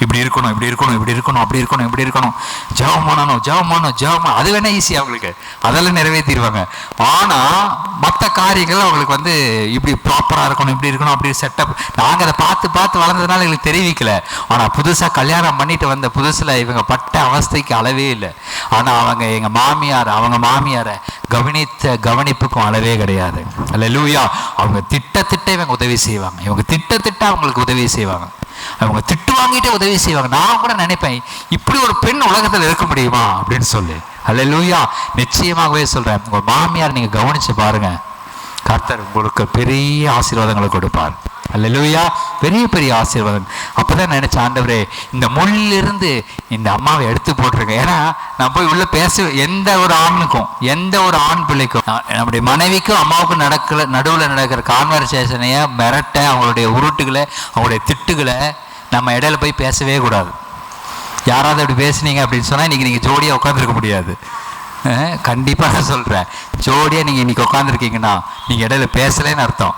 இப்படி இருக்கணும், இப்படி இருக்கணும், இப்படி இருக்கணும், அப்படி இருக்கணும், இப்படி இருக்கணும், ஜெபம் பண்ணணும், ஜெபம் பண்ணணும், ஜெபம் பண்ணணும். அது வேணா ஈஸி அவங்களுக்கு, அதெல்லாம் நிறைவேற்றிடுவாங்க. ஆனா மற்ற காரியங்கள் அவங்களுக்கு வந்து இப்படி ப்ராப்பரா இருக்கணும், இப்படி இருக்கணும், அப்படி செட்டப். நாங்க அதை பார்த்து பார்த்து வளர்ந்ததுனால எங்களுக்கு தெரிவிக்கல. ஆனா புதுசா கல்யாணம் பண்ணிட்டு வந்த புதுசுல இவங்க பட்ட அவஸ்தைக்கு அளவே இல்லை. ஆனா அவங்க அவங்க மாமியாரை கவனித்த கவனிப்புக்கும் அளவே கிடையாது. அல்லேலூயா. அவங்க திட்ட இவங்க உதவி செய்வாங்க, இவங்க திட்ட அவங்களுக்கு உதவி செய்வாங்க, அவங்க திட்டு வாங்கிட்டே உதவி செய்வாங்க. நான் கூட நினைப்பேன், இப்படி ஒரு பெண் உலகத்தில் இருக்க முடியுமா அப்படின்னு சொல்லி. அல்லேலூயா. நிச்சயமாகவே சொல்றேன், உங்க மாமியார் நீங்க கவனிச்சு பாருங்க, கர்த்தர் உங்களுக்கு பெரிய ஆசீர்வாதங்களை கொடுப்பார். அல்லேலூயா. பெரிய பெரிய ஆசீர்வாதம். அப்பதான் நினைச்ச, ஆண்டவரே இந்த முள்ளிலிருந்து இந்த அம்மாவை எடுத்து போட்டிருங்க. ஏன்னா நான் போய் உள்ள எந்த ஒரு ஆணுக்கும், எந்த ஒரு ஆண் பிள்ளைக்கும், நம்முடைய மனைவிக்கும் அம்மாவுக்கும் நடுவில் நடக்கிற கான்வர்சேஷனைய மிரட்ட, அவங்களுடைய உருட்டுகளை, அவங்களுடைய திட்டுகளை நம்ம இடையில போய் பேசவே கூடாது. யாராவது அப்படி பேசுனீங்க அப்படின்னு சொன்னால் இன்றைக்கி நீங்கள் ஜோடியாக உட்காந்துருக்க முடியாது. கண்டிப்பாக நான் சொல்கிறேன், ஜோடியாக நீங்கள் இன்றைக்கி உட்காந்துருக்கீங்கன்னா நீங்கள் இடையில பேசலேன்னு அர்த்தம்.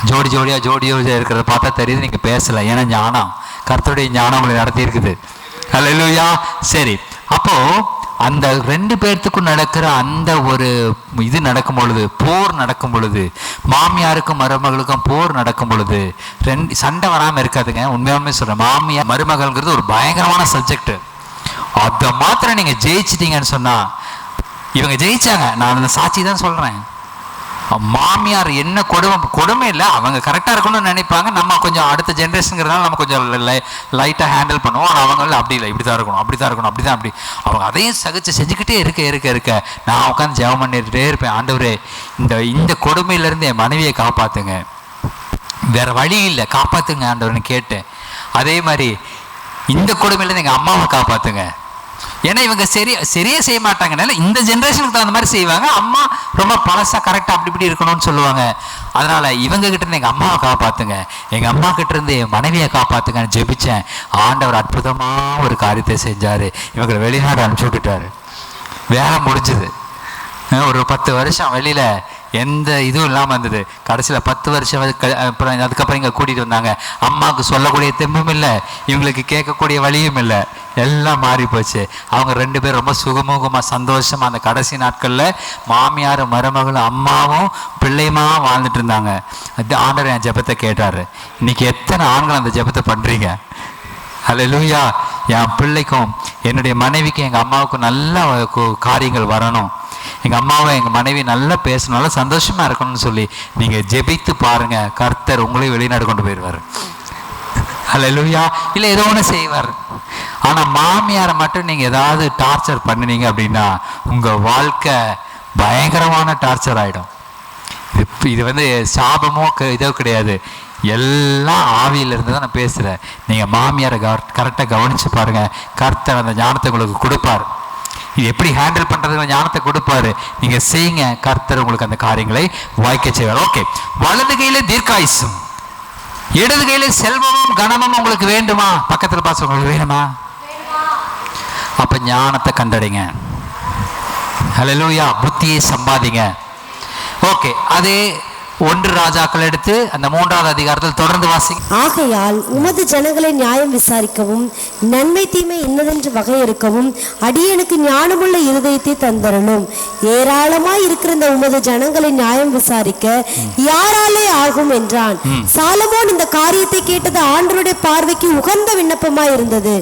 ஜோடியாக இருக்கிறத பார்த்தா தெரியுது நீங்கள் பேசலை. ஏன்னா ஞானம், கர்த்தருடைய ஞானம் உங்களை நடத்தி இருக்குது. ஹல்லேலூயா. சரி, அப்போது அந்த 2 பேர்த்துக்கும் நடக்கிற அந்த ஒரு இது நடக்கும் பொழுது, போர் நடக்கும் பொழுது, மாமியாருக்கும் மருமகளுக்கும் போர் நடக்கும் பொழுது சண்டை வராமல் இருக்காதுங்க. உண்மையாலுமே சொல்கிறேன், மாமியார் மருமகள்ங்கிறது ஒரு பயங்கரமான சப்ஜெக்ட். அதை மாத்திரம் நீங்கள் ஜெயிச்சிட்டீங்கன்னு சொன்னால், இவங்க ஜெயிச்சாங்க, நான் அந்த சாட்சி தான் சொல்கிறேன். மாமியார் என்ன கொடுமை இல்லை, அவங்க கரெக்டாக இருக்கணும்னு நினைப்பாங்க. நம்ம கொஞ்சம் அடுத்த ஜென்ரேஷனுங்கிறதுனால நம்ம கொஞ்சம் லைட்டாக ஹேண்டில் பண்ணுவோம். ஆனால் அவங்க அப்படி இல்லை, இப்படி தான் இருக்கணும், அப்படி தான் இருக்கணும், அப்படி தான் அப்படி அவங்க அதையும் சகிச்சு செஞ்சுக்கிட்டே இருக்க நான் உட்காந்து ஜெபம் பண்ணிகிட்டே இருப்பேன். ஆண்டவரே, இந்த கொடுமையிலேருந்து என் மனைவியை காப்பாற்றுங்க, வேறு வழி இல்லை, காப்பாற்றுங்க ஆண்டவர்னு கேட்டேன். அதே மாதிரி இந்த கொடுமையிலேருந்து எங்கள் அம்மாவை காப்பாற்றுங்க. ஏன்னா இவங்க சரியா செய்ய மாட்டாங்கனால இந்த ஜென்ரேஷனுக்கு தகுந்த மாதிரி செய்வாங்க. அம்மா ரொம்ப பழசாக கரெக்டாக அப்படி இப்படி இருக்கணும்னு சொல்லுவாங்க. அதனால் இவங்க கிட்ட இருந்து எங்கள் அம்மாவை காப்பாற்றுங்க, எங்கள் அம்மா கிட்ட இருந்து என் மனைவியை காப்பாற்றுங்கன்னு ஜெபிச்சேன். ஆண்டவர் அற்புதமாக ஒரு காரியத்தை செஞ்சார். இவங்களை வெளிநாடு அனுப்பிச்சி விட்டுட்டாரு. வேலை முடிஞ்சுது. ஒரு 10 வருஷம் வெளியில் எந்த இதுவும் இல்லாமல் இருந்தது. கடைசியில் 10 வருஷம் அப்புறம் அதுக்கப்புறம் இங்கே கூட்டிகிட்டு வந்தாங்க. அம்மாவுக்கு சொல்லக்கூடிய தெம்பும் இல்லை, இவங்களுக்கு கேட்கக்கூடிய வழியும் இல்லை, எல்லாம் மாறி போச்சு. அவங்க 2 பேரும் ரொம்ப சுகமுகமாக சந்தோஷமாக அந்த கடைசி நாட்களில் மாமியாரும் மருமகளும் அம்மாவும் பிள்ளையுமா வாழ்ந்துட்டு இருந்தாங்க. அது ஆண்டவர் என் ஜெபத்தை கேட்டார். இன்னைக்கு எத்தனை ஆண்கள் அந்த ஜெபத்தை பண்ணுறீங்க? ஹல்லேலூயா. என் பிள்ளைக்கும் என்னுடைய மனைவிக்கும் எங்கள் அம்மாவுக்கும் நல்ல காரியங்கள் வரணும், எங்கள் அம்மாவை எங்கள் மனைவி நல்லா பேசணும், நல்லா சந்தோஷமாக இருக்கணும்னு சொல்லி நீங்கள் ஜெபித்து பாருங்கள். கர்த்தர் உங்களையும் வெளிநாடு கொண்டு போயிடுவார். ஹல்லேலூயா. இல்லை ஏதோ ஒன்று செய்வார். ஆனால் மாமியாரை மட்டும் நீங்கள் ஏதாவது டார்ச்சர் பண்ணினீங்க அப்படின்னா உங்கள் வாழ்க்கை பயங்கரமான டார்ச்சர் ஆகிடும். இது சாபமோ இதோ கிடையாது, எல்லாம் ஆவியிலிருந்து தான் நான் பேசுகிறேன். நீங்கள் மாமியாரை கரெக்டாக கவனித்து பாருங்கள். கர்த்தர் அந்த ஞானத்தை உங்களுக்கு கொடுப்பார். இது எப்படி ஹேண்டில் பண்ணுறதுக்கு ஞானத்தை கொடுப்பாரு. நீங்கள் செய்யுங்க, கர்த்தர் உங்களுக்கு அந்த காரியங்களை வாய்க்க செய்வார். ஓகே, வலது கையில தீர்க்காயுசும் இடது கையில செல்வமும் கனமும் உங்களுக்கு வேண்டுமா? பக்கத்தில் பார்த்து உங்களுக்கு வேணுமா? அப்ப ஞானத்தை கண்டடைங்க. ஹல்லேலூயா. புத்தியை சம்பாதிங்க. ஓகே, அதே 1 ராஜாக்கள் எடுத்து அந்த 3வது அதிகாரத்தில் தொடர்ந்து வாசிங்க. ஆகையால் உமது ஜனங்களை நியாயம் விசாரிக்கவும் நன்மை தீமை இன்னதென்று வகையறுக்கவும் அடியனுக்கு ஞானமுள்ள இருதயத்தை தந்தரணும். ஏராளமாய் இருக்கிற இந்த உமது ஜனங்களை நியாயம் விசாரிக்க யாராலே ஆகும் என்றான். சாலமோன் இந்த காரியத்தை கேட்டது ஆண்டவருடைய பார்வைக்கு உகந்த விண்ணப்பமாய் இருந்தது.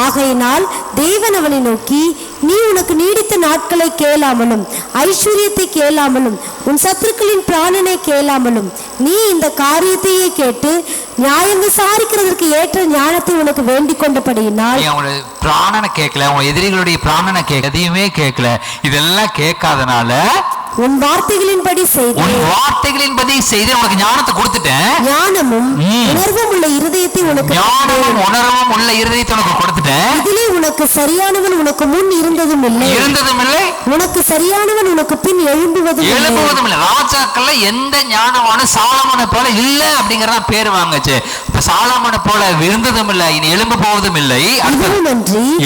ஆகையினால் தேவன் அவனை நோக்கி, நீ உனக்கு நீடித்த நாட்களை கேளாமலும் ஐஸ்வர்யத்தை கேளாமலும் உன் சத்துருக்களின் பிராணனை கேளாமலும் நீ இந்த காரியத்தையே கேட்டு நியாயம் விசாரிக்கிறதற்கு ஏற்ற ஞானத்தை உனக்கு வேண்டிக் கொண்டபடியினால், பிராணனை கேட்கல, உன் எதிரிகளுடைய பிராணனை கேட்க எதையுமே கேட்கல, இதெல்லாம் கேட்காதனால உன் வார்த்தைகளின்படி செய்து உனக்கு ஞானத்தை கொடுத்துட்டேன். ஞானமும் உணர்வும் உள்ள இருதயத்தை உனக்கு கொடுத்துட்டேன். இதிலே உனக்கு சரியானவன் உனக்கு முன் இருந்ததும் இல்லை, உனக்கு சரியானவன் உனக்கு பின் எழும்புவதும் இல்லை. ராஜாக்கள்ல எந்த ஞானமான சாலமோனை போல இல்ல அப்படிங்கறத பேர் வாங்குச்சு. இப்ப சாலமோனை போல இருந்ததும் இல்லை, இனி எழும்ப போவதும் இல்லை.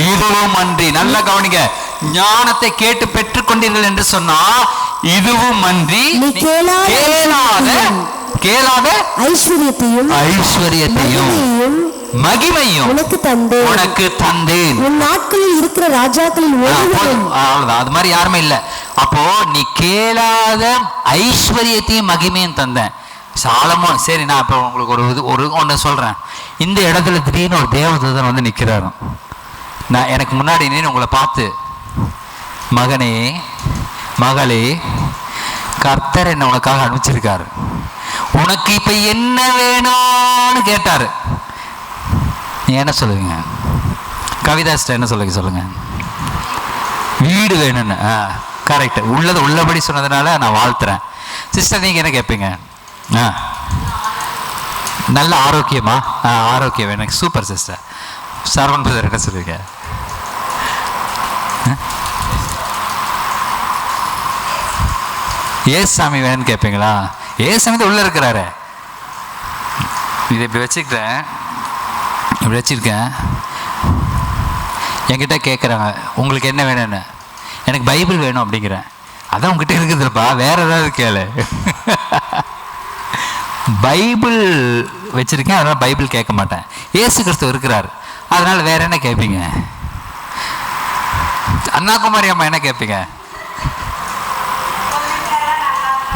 இதுவும் அன்றி நல்லா கவனிங்க, ஞானத்தை கேட்டு பெற்றுக் கொண்டீர்கள் என்று சொன்னா இதுவும் அன்றி கேளாத ஐஸ்வர்யத்தையும் மகிமையும் உனக்கு தந்தேன். உன் நாட்களில் இருக்கிற ராஜாக்களில் ஒருவரும் அவ்வளவுதான், அது மாதிரி யாருமே இல்லை. அப்போ நீ கேளாத ஐஸ்வர்யத்தையும் மகிமையும் தந்தேன். சாலமோன் சரி, நான் இப்போ உங்களுக்கு ஒன்று சொல்றேன். இந்த இடத்துல திடீர்னு ஒரு தேவதூதன் வந்து நிற்கிறாரு. நான் எனக்கு முன்னாடி நின்று உங்களை பார்த்து, மகனே மகளே, கர்த்தர் என்ன உனக்காக அனுப்பிச்சிருக்காரு, உனக்கு இப்ப என்ன வேணும்னு கேட்டாரு. நீ என்ன சொல்லுவீங்க? கவிதாஸ்ட என்ன சொல்லுங்க? வீடு வேணும்னு. கரெக்ட், உள்ளபடி சொன்னதுனால நான் வாழ்த்துறேன். சிஸ்டர் நீங்க என்ன கேட்பீங்க? நல்ல ஆரோக்கியமா? ஆரோக்கியம் வேணும். Super sister. சரவண் பிரதர் என்ன சொல்லுவீங்க? ஏசாமி வேணும்னு கேட்பீங்களா? ஏசாமி தான் உள்ள இருக்கிறாரு. இதை இப்படி வச்சுக்கிறேன். இப்படி வச்சுருக்கேன். என்கிட்ட கேட்குறாங்க உங்களுக்கு என்ன வேணும்னு. எனக்கு பைபிள் வேணும் அப்படிங்கிறேன். அதான் உங்ககிட்ட இருக்குதுப்பா, வேற ஏதாவது கேளு. பைபிள் வச்சுருக்கேன், அதனால் பைபிள் கேட்க மாட்டேன். இயேசு கிறிஸ்து இருக்கிறார், அதனால் வேற என்ன கேட்பீங்க? அண்ணா குமாரி அம்மா என்ன கேட்பீங்க?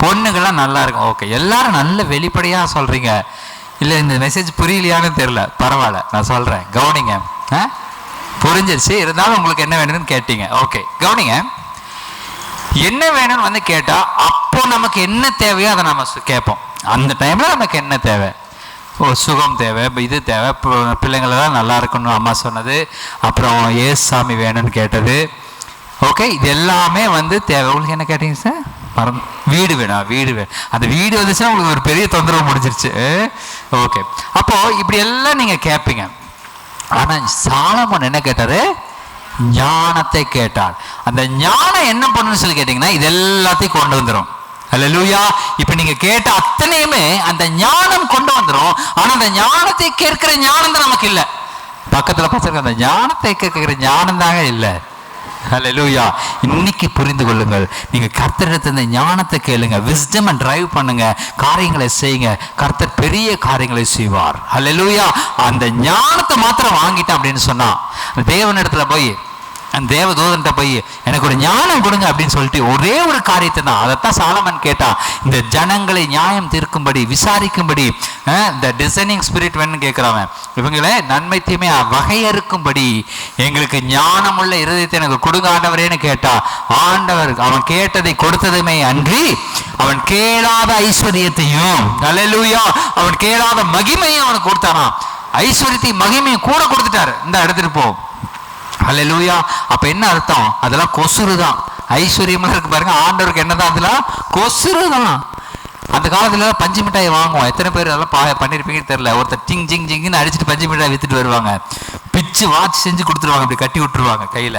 பொண்ணுங்கள்லாம் நல்லா இருக்கும். ஓகே, எல்லாரும் நல்ல வெளிப்படையாக சொல்கிறீங்க. இல்லை இந்த மெசேஜ் புரியலையான்னு தெரில, பரவாயில்ல, நான் சொல்கிறேன், கவனிங்க. புரிஞ்சிருச்சு. இருந்தாலும் உங்களுக்கு என்ன வேணும்னு கேட்டீங்க. ஓகே, கவனிங்க. என்ன வேணும்னு வந்து கேட்டால் அப்போ நமக்கு என்ன தேவையோ அதை நம்ம கேட்போம். அந்த டைமில் நமக்கு என்ன தேவை? சுகம் தேவை, இது தேவை, பிள்ளைங்களெல்லாம் நல்லா இருக்கணும் அம்மா சொன்னது, அப்புறம் ஏசாமி வேணும்னு கேட்டது. ஓகே, இது எல்லாமே வந்து தேவை. உங்களுக்கு என்ன கேட்டீங்க சார்? வீடு வேணும். வீடு வேணும். அந்த வீடு வந்துச்சுன்னா உங்களுக்கு ஒரு பெரிய தொந்தரவு முடிஞ்சிருச்சு. ஓகே, அப்போது இப்படி எல்லாம் நீங்கள் கேட்பீங்க. ஆனால் சாலமோன் என்ன கேட்டார்? ஞானத்தை கேட்டார். அந்த ஞானம் என்ன பண்ணுன்னு சொல்லி கேட்டிங்கன்னா இது எல்லாத்தையும் கொண்டு வந்துடும். அல்லேலூயா. இப்போ நீங்கள் கேட்ட அத்தனையுமே அந்த ஞானம் கொண்டு வந்துடும். ஆனால் அந்த ஞானத்தை கேட்கிற ஞானம் தான் நமக்கு இல்லை. பக்கத்தில் பசங்க அந்த ஞானத்தை கேட்கிற ஞானம் தாங்க இல்லை. அல்லேலூயா. இன்னைக்கு புரிந்து கொள்ளுங்கள். நீங்கள் கர்த்தரிடத்துல இந்த ஞானத்தை கேளுங்க, விஸ்டம் அண்ட் டிரைவ் பண்ணுங்க, காரியங்களை செய்யுங்க. கர்த்தர் பெரிய காரியங்களை செய்வார். அல்லேலூயா. அந்த ஞானத்தை மாத்திரம் வாங்கிட்டேன் அப்படின்னு சொன்னா தேவனிடத்துல போய் அந்த தேவதூதன்கிட்ட போய் எனக்கு ஒரு ஞானம் கொடுங்க அப்படின்னு சொல்லிட்டு ஒரே ஒரு காரியத்தை தான், அதைத்தான் சாலமன் கேட்டா. இந்த ஜனங்களை நியாயம் தீர்க்கும்படி, விசாரிக்கும்படி, இந்த டிசைனிங் ஸ்பிரிட் வேணும்னு கேட்குறாங்க. இவங்கள நன்மை தீமை வகையறுக்கும்படி எங்களுக்கு ஞானம் உள்ள இருதயத்தை எனக்கு கொடுங்க ஆண்டவரேன்னு கேட்டா, ஆண்டவர் அவன் கேட்டதை கொடுத்ததுமே அன்றி அவன் கேளாத ஐஸ்வர்யத்தையும், அல்லேலூயா, அவன் கேளாத மகிமையும் அவனுக்கு கொடுத்தானா. ஐஸ்வர்யத்தையும் மகிமையும் கூட கொடுத்துட்டாரு. இந்த எடுத்துட்டு போ. அல்லேலூயா. அப்ப என்ன அர்த்தம்? அதெல்லாம் கொசுறு தான். ஐஸ்வர்யமா இருக்கு பாருங்க, ஆண்டவருக்கு என்னதான்? அதெல்லாம் கொசுறு தான். அந்த காலத்துல பஞ்சு மிட்டாய் வாங்குவோம். எத்தனை பேர் அதெல்லாம் பண்ணிருப்பீங்கன்னு தெரியல. ஒருத்தர் டிங் ஜிங் ஜிங்னு அடிச்சுட்டு பஞ்சு மிட்டாய் வித்துட்டு வருவாங்க. பிச்சு வாட்ச் செஞ்சு கொடுத்துருவாங்க, அப்படி கட்டி விட்டுருவாங்க, கையில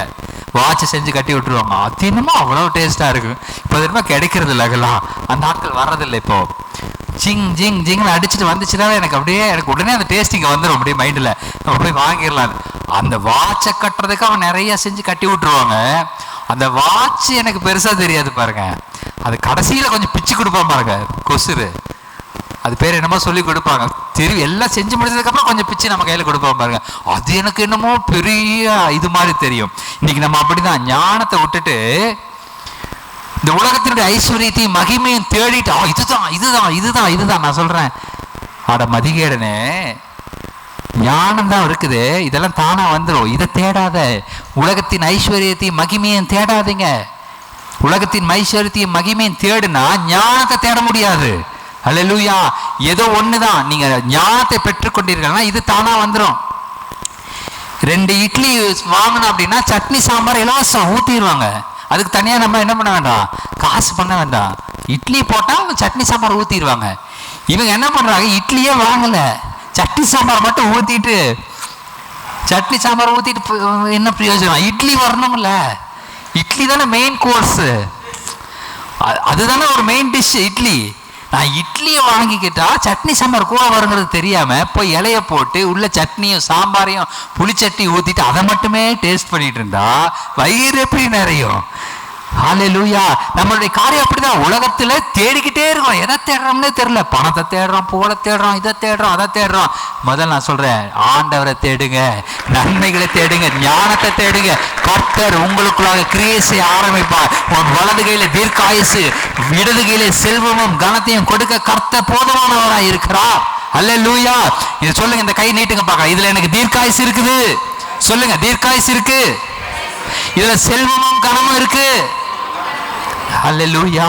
வாட்ச் செஞ்சு கட்டி விட்டுருவாங்க. அது என்னமோ அவ்வளவு டேஸ்டா இருக்கு. இப்போ என்னமோ கிடைக்கிறது இல்லை, அதெல்லாம் அந்த ஆட்கள் வர்றதில்லை. இப்போ ஜிங் ஜிங் ஜிங்னு அடிச்சுட்டு வந்துச்சுன்னா எனக்கு உடனே அந்த டேஸ்ட் இங்கே வந்துடும். அப்படியே மைண்டில் நம்ம போய் வாங்கிடலாம். அந்த வாட்சை கட்டுறதுக்கு அவன் நிறைய செஞ்சு கட்டி விட்டுருவாங்க. அந்த வாட்ச் எனக்கு பெருசா தெரியாது பாருங்க, அது கடைசியில கொஞ்சம் பிச்சு கொடுப்பான் பாருங்க, கொசுறு. அது பேர் என்னமோ சொல்லி கொடுப்பாங்க. தெரியும், எல்லாம் செஞ்சு முடிச்சதுக்கு அப்புறம் கொஞ்சம் பிச்சு நம்ம கையில கொடுப்பான் பாருங்க. அது எனக்கு என்னமோ பெரிய இது மாதிரி தெரியும். இன்னைக்கு நம்ம அப்படிதான் ஞானத்தை விட்டுட்டு இந்த உலகத்தினுடைய ஐஸ்வர்யத்தையும் மகிமையும் தேடிட்டு இதுதான் இதுதான் இதுதான் இதுதான். நான் சொல்றேன், அட மதிகேடனே, ஞானம் தான் இருக்குது, இதெல்லாம் தானா வந்துடும். இதை தேடாத. உலகத்தின் ஐஸ்வர்யத்தையும் மகிமையும் தேடாதீங்க. உலகத்தின் ஐஸ்வர்யத்தையும் மகிமையும் தேடுனா ஞானத்தை தேட முடியாது. அல்லேலூயா. ஏதோ ஒண்ணுதான், நீங்க ஞானத்தை பெற்றுக்கொண்டீர்கள்னா இது தானா வந்துடும். 2 இட்லி வாங்கணும் அப்படின்னா சட்னி சாம்பார் இலவசம் ஊத்திடுவாங்க. அதுக்கு தனியா நம்ம என்ன பண்ண வேண்டாம், காசு பண்ண வேண்டாம். இட்லி போட்டா சட்னி சாம்பார் ஊத்திடுவாங்க. இவங்க என்ன பண்றாங்க, இட்லியே வாங்கல, சட்னி சாம்பார் மட்டும் ஊத்திட்டு, சட்னி சாம்பார் ஊத்திட்டு என்ன பிரயோஜனம்? இட்லி வரணும்ல. இட்லி தானே மெயின் கோர்ஸ், அதுதானே ஒரு மெயின் டிஷ் இட்லி. நான் இட்லியை வாங்கிக்கிட்டா சட்னி சாம்பார் கூட வருங்கிறது தெரியாம போய் இலைய போட்டு உள்ள சட்னியும் சாம்பாரையும் புளிச்சட்டி ஊத்திட்டு அதை மட்டுமே டேஸ்ட் பண்ணிட்டு இருந்தா வயிறு எப்படி நிறையும்? ஹல்லேலூயா. நம்மளுடைய காரியம் அப்படிதான். உலகத்துல தேடிக்கிட்டே இருக்கோம், எதை தேடுறோம்னே தெரியல. பணத்தை தேடுறோம், புகழை தேடுறோம், இதை தேடுறோம், அதை தேடுறோம். முதல்ல நான் சொல்றேன், ஆண்டவரை தேடுங்க, நன்மைகளை தேடுங்க, ஞானத்தை தேடுங்க. கர்த்தர் உங்களுக்குள்ளாக கிரியை செய்ய ஆரம்பிப்பார். உன் வலது கையில தீர்க்காயுசு, இடது கையில செல்வமும் கனத்தையும் கொடுக்க கர்த்தர் போதுமானவராய் இருக்கிறார். ஹல்லேலூயா. இது சொல்லுங்க, இந்த கை நீட்டுங்க பார்க்கலாம். இதுல எனக்கு தீர்க்காயுசு இருக்குது. சொல்லுங்க, தீர்க்காயுசு இருக்கு, இதுல செல்வமும் கனமும் இருக்கு. ஹல்லேலூயா.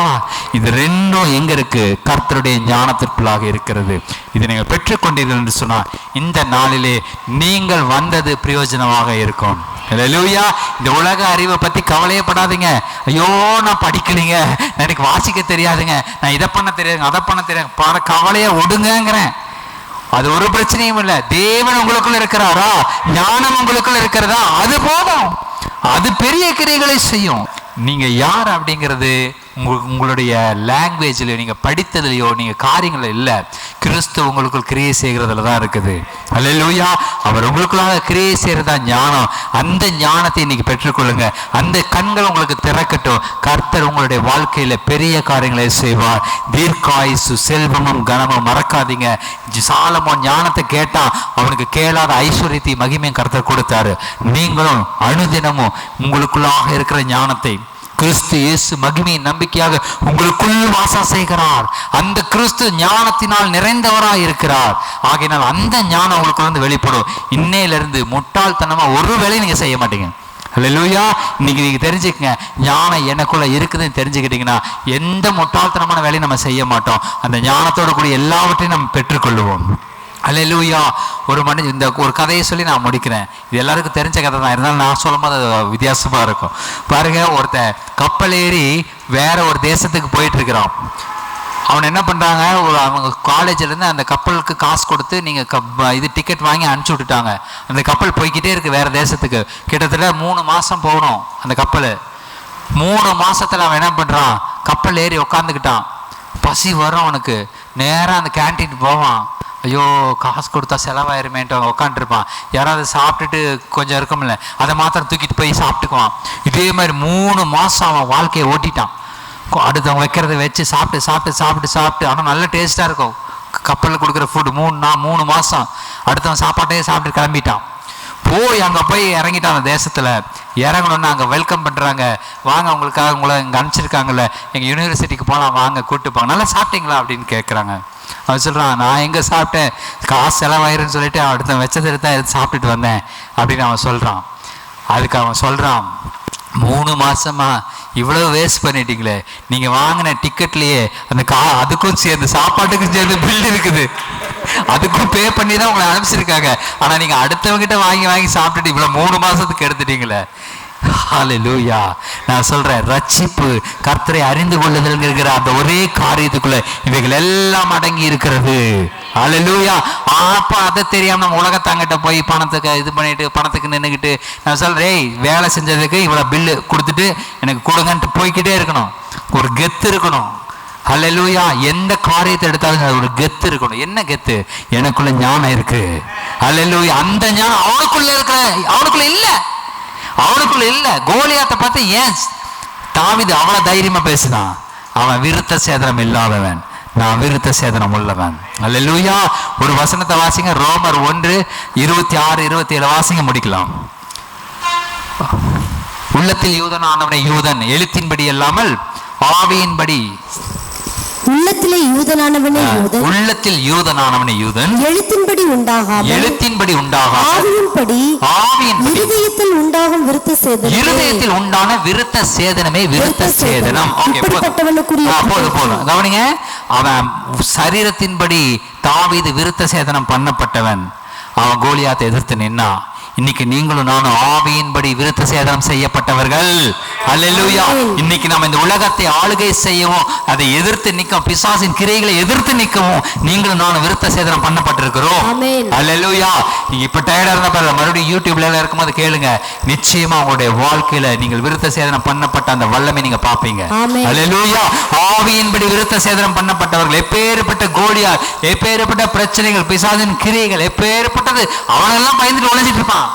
இது ரெண்டும் எங்க இருக்கு? கர்த்தருடைய ஞானத்திற்குள்ளாக இருக்கிறது. இதை நீங்கள் பெற்றுக்கொண்டீர்கள் என்று சொன்னால் இந்த நாளிலே நீங்கள் வந்தது பிரயோஜனமாக இருக்கும். ஹல்லேலூயா. இந்த உலக அறிவை பத்தி கவலையப்படாதீங்க. ஐயோ நான் படிக்கலைங்க, எனக்கு வாசிக்க தெரியாதுங்க, நான் இதை பண்ண தெரியாதுங்க, அதை பண்ண தெரியாது, பாட கவலையை ஒடுங்கிறேன். அது ஒரு பிரச்சனையும் இல்லை. தேவன் உங்களுக்குள்ள இருக்கிறாரா, ஞானம் உங்களுக்குள்ள இருக்கிறதா, அது போதும். அது பெரிய கிரியைகளை செய்யும். நீங்க யார் அப்படிங்கிறது உங்களுடைய லாங்குவேஜ்லையோ நீங்கள் படித்ததுலையோ நீங்கள் காரியங்கள் இல்லை. கிறிஸ்து உங்களுக்குள் கிரியை செய்கிறதுல தான் இருக்குது. அல்லேலூயா. அவர் உங்களுக்குள்ளாக கிரியை செய்கிறதா ஞானம். அந்த ஞானத்தை இன்னைக்கு பெற்றுக்கொள்ளுங்க. அந்த கண்கள் உங்களுக்கு திறக்கட்டும். கர்த்தர் உங்களுடைய வாழ்க்கையில் பெரிய காரியங்களை செய்வார். தீர்க்காயுசு, செல்வமும் கனமும். மறக்காதீங்க, சாலமோன் ஞானத்தை கேட்டா அவனுக்கு கேளாத ஐஸ்வர்யத்தை மகிமையும் கர்த்தர் கொடுத்தாரு. நீங்களும் அனுதினமும் உங்களுக்குள்ளாக இருக்கிற ஞானத்தை கிறிஸ்து இயேசு மகிமையின் நம்பிக்கையாக உங்களுக்குள் வாசம் செய்கிறார். அந்த கிறிஸ்து ஞானத்தினால் நிறைந்தவராய் இருக்கிறார். ஆகையினால் அந்த ஞானம் உங்களுக்குள்ள வெளிப்படும். இன்னையிலிருந்து முட்டாள்தனமா ஒரு வேலையும் நீங்க செய்ய மாட்டீங்க. அல்லேலூயா. இன்னைக்கு நீங்க தெரிஞ்சுக்கங்க, ஞானம் எனக்குள்ள இருக்குதுன்னு தெரிஞ்சுக்கிட்டீங்கன்னா எந்த முட்டாள்தனமான வேலையும் நம்ம செய்ய மாட்டோம். அந்த ஞானத்தோடு கூடிய எல்லாவற்றையும் நம்ம பெற்றுக்கொள்ளுவோம். அல்லேலூயா. இந்த ஒரு கதையை சொல்லி நான் முடிக்கிறேன். இது எல்லாருக்கும் தெரிஞ்ச கதை தான், இருந்தாலும் நான் சொல்லும் போது அது வித்தியாசமா இருக்கும். பாருங்க, ஒருத்தன் கப்பல் ஏறி வேற ஒரு தேசத்துக்கு போயிட்டு இருக்கிறான். அவன் என்ன பண்ணுறாங்க, அவங்க காலேஜ்லேருந்து அந்த கப்பலுக்கு காசு கொடுத்து நீங்கள் இது டிக்கெட் வாங்கி அனுப்பிச்சி விட்டுட்டாங்க. அந்த கப்பல் போய்கிட்டே இருக்குது வேறு தேசத்துக்கு. கிட்டத்தட்ட 3 மாதம் போகணும் அந்த கப்பல். 3 மாதத்தில் அவன் என்ன பண்ணுறான், கப்பல் ஏறி உக்காந்துக்கிட்டான். பசி வரும் அவனுக்கு. நேராக அந்த கேன்டீன் போவான். ஐயோ, காசு கொடுத்தா செலவாயிருமேன்ட்டு அவன் உட்காந்துருப்பான். யாராவது சாப்பிட்டுட்டு கொஞ்சம் இருக்கும்ல, அதை மாத்திரம் தூக்கிட்டு போய் சாப்பிட்டுக்குவான். இதே மாதிரி 3 மாதம் அவன் வாழ்க்கையை ஓட்டிட்டான். அடுத்தவங்க வைக்கிறத வச்சு சாப்பிட்டு சாப்பிட்டு சாப்பிட்டு சாப்பிட்டு ஆனால் நல்ல டேஸ்ட்டாக இருக்கும் கப்பலில் கொடுக்குற ஃபுட்டு. 3 மாதம் அடுத்தவன் சாப்பாட்டையே சாப்பிட்டு கிளம்பிட்டான். அங்கே போய் இறங்கிட்டான். அந்த தேசத்தில் இறங்கணுன்னு அங்கே வெல்கம் பண்ணுறாங்க. வாங்க, உங்களுக்காக உங்களை இங்கே அனுப்பிச்சிருக்காங்கல்ல, எங்கள் யூனிவர்சிட்டிக்கு போகலாம், வாங்க கூப்பிட்டுப்பாங்க. நல்லா சாப்பிட்டீங்களா அப்படின்னு கேட்குறாங்க. அவன் சொல்கிறான், நான் எங்கே சாப்பிட்டேன், காசு செலவாயிருன்னு சொல்லிட்டு அடுத்த வச்சதை தான் எடுத்து சாப்பிட்டுட்டு வந்தேன் அப்படின்னு அவன் சொல்கிறான். அதுக்கு அவன் சொல்கிறான், 3 மாதமா இவ்வளோ வேஸ்ட் பண்ணிட்டீங்களே, நீங்கள் வாங்கின டிக்கெட்லேயே அந்த அதுக்கும் சேர்ந்து சாப்பாட்டுக்கும் சேர்ந்து பில் இருக்குது, அதுக்கும் பே பண்ணி தான் உங்களை அனுப்பிச்சிருக்காங்க. ஆனால் நீங்கள் அடுத்தவங்கிட்ட வாங்கி வாங்கி சாப்பிட்டுட்டு இவ்வளோ 3 மாதத்துக்கு எடுத்துட்டீங்களே. ஹல்லேலூயா. நான் சொல்றேன், ரட்சிப்பு, கர்த்தரை அறிந்து கொள்ளுதல் இருக்கிற அந்த ஒரே காரியத்துக்குள்ள இவைகள் எல்லாம் அடங்கி இருக்கிறது. ஹல்லேலூயா. அப்ப அதை தெரியாம நம்ம உலகத்தாங்கிட்ட போய் பணத்துக்கு இது பண்ணிட்டு பணத்துக்கு நின்றுக்கிட்டு நான் சொல்றேன், வேலை செஞ்சதுக்கு இவ்வளவு பில்லு கொடுத்துட்டு எனக்கு கொடுங்கன்ட்டு போய்கிட்டே இருக்கணும். ஒரு கெத்து இருக்கணும். ஹல்லேலூயா. எந்த காரியத்தை எடுத்தாலும் ஒரு கெத்து இருக்கணும். என்ன கெத்து? எனக்குள்ள ஞானம் இருக்கு. ஹல்லேலூயா. அந்த ஞானம் அவனுக்குள்ள இருக்கிற, அவனுக்குள்ள இல்ல. கோலியாத்தை பார்த்து ஏன் தாவீது அவ்வளவு தைரியமா பேசினான்? அவன் விருத்த சேதனம் இல்லாதவன், நான் விருத்த சேதனம் உள்ளவன். அல்லேலூயா. ஒரு வசனத்தை வாசிங்க, ரோமர் 1:26-27 வாசிங்க, முடிக்கலாம். உள்ளத்தில் யூதனானவனை யூதன், எழுத்தின்படி அல்லாமல் ஆவியின்படி. உள்ளத்தில் யூதனானவனே யூதன், எழுத்தின்படி உண்டாகாமல் ஆவியின்படி இருதயத்தில் உண்டாகும் விருத்த சேதனம். இருதயத்தில் உண்டான விருத்த சேதனமே விருத்த சேதனம். போதும் கவனிங்க. அவன் சரீரத்தின்படி தாவீது விருத்த சேதனம் பண்ணப்பட்டவன். அவன் கோலியாத்தை எதிர்த்து நின்னா. இன்னைக்கு நீங்களும் நானும் ஆவியின்படி விருத்த சேதனம் செய்யப்பட்டவர்கள். அல்லேலூயா. இன்னைக்கு நம்ம இந்த உலகத்தை ஆளுகை செய்யவும், அதை எதிர்த்து நிற்கவும், பிசாசின் கிரைகளை எதிர்த்து நிற்கவும் நீங்களும் நானும் விருத்த சேதனம் பண்ணப்பட்டிருக்கிறோம். அல்லேலூயா. நீங்க இப்ப டயர்டா இருந்தா பாருங்க, மறுபடியும் யூடியூப்ல இருக்கும்போது கேளுங்க. நிச்சயமா உங்களுடைய வாழ்க்கையில நீங்கள் விருத்த சேதனம் பண்ணப்பட்ட அந்த வல்லமை நீங்க பாப்பீங்க. அல்லேலூயா. ஆவியின்படி விருத்த சேதனம் பண்ணப்பட்டவர்கள். எப்பேற்பட்ட கோலியாத், எப்பேற்பட்ட பிரச்சனைகள், பிசாசின் கிரைகள் எப்பேற்பட்டது, அவனெல்லாம் பயந்துட்டு ஒளிஞ்சிட்டு இருப்பான்.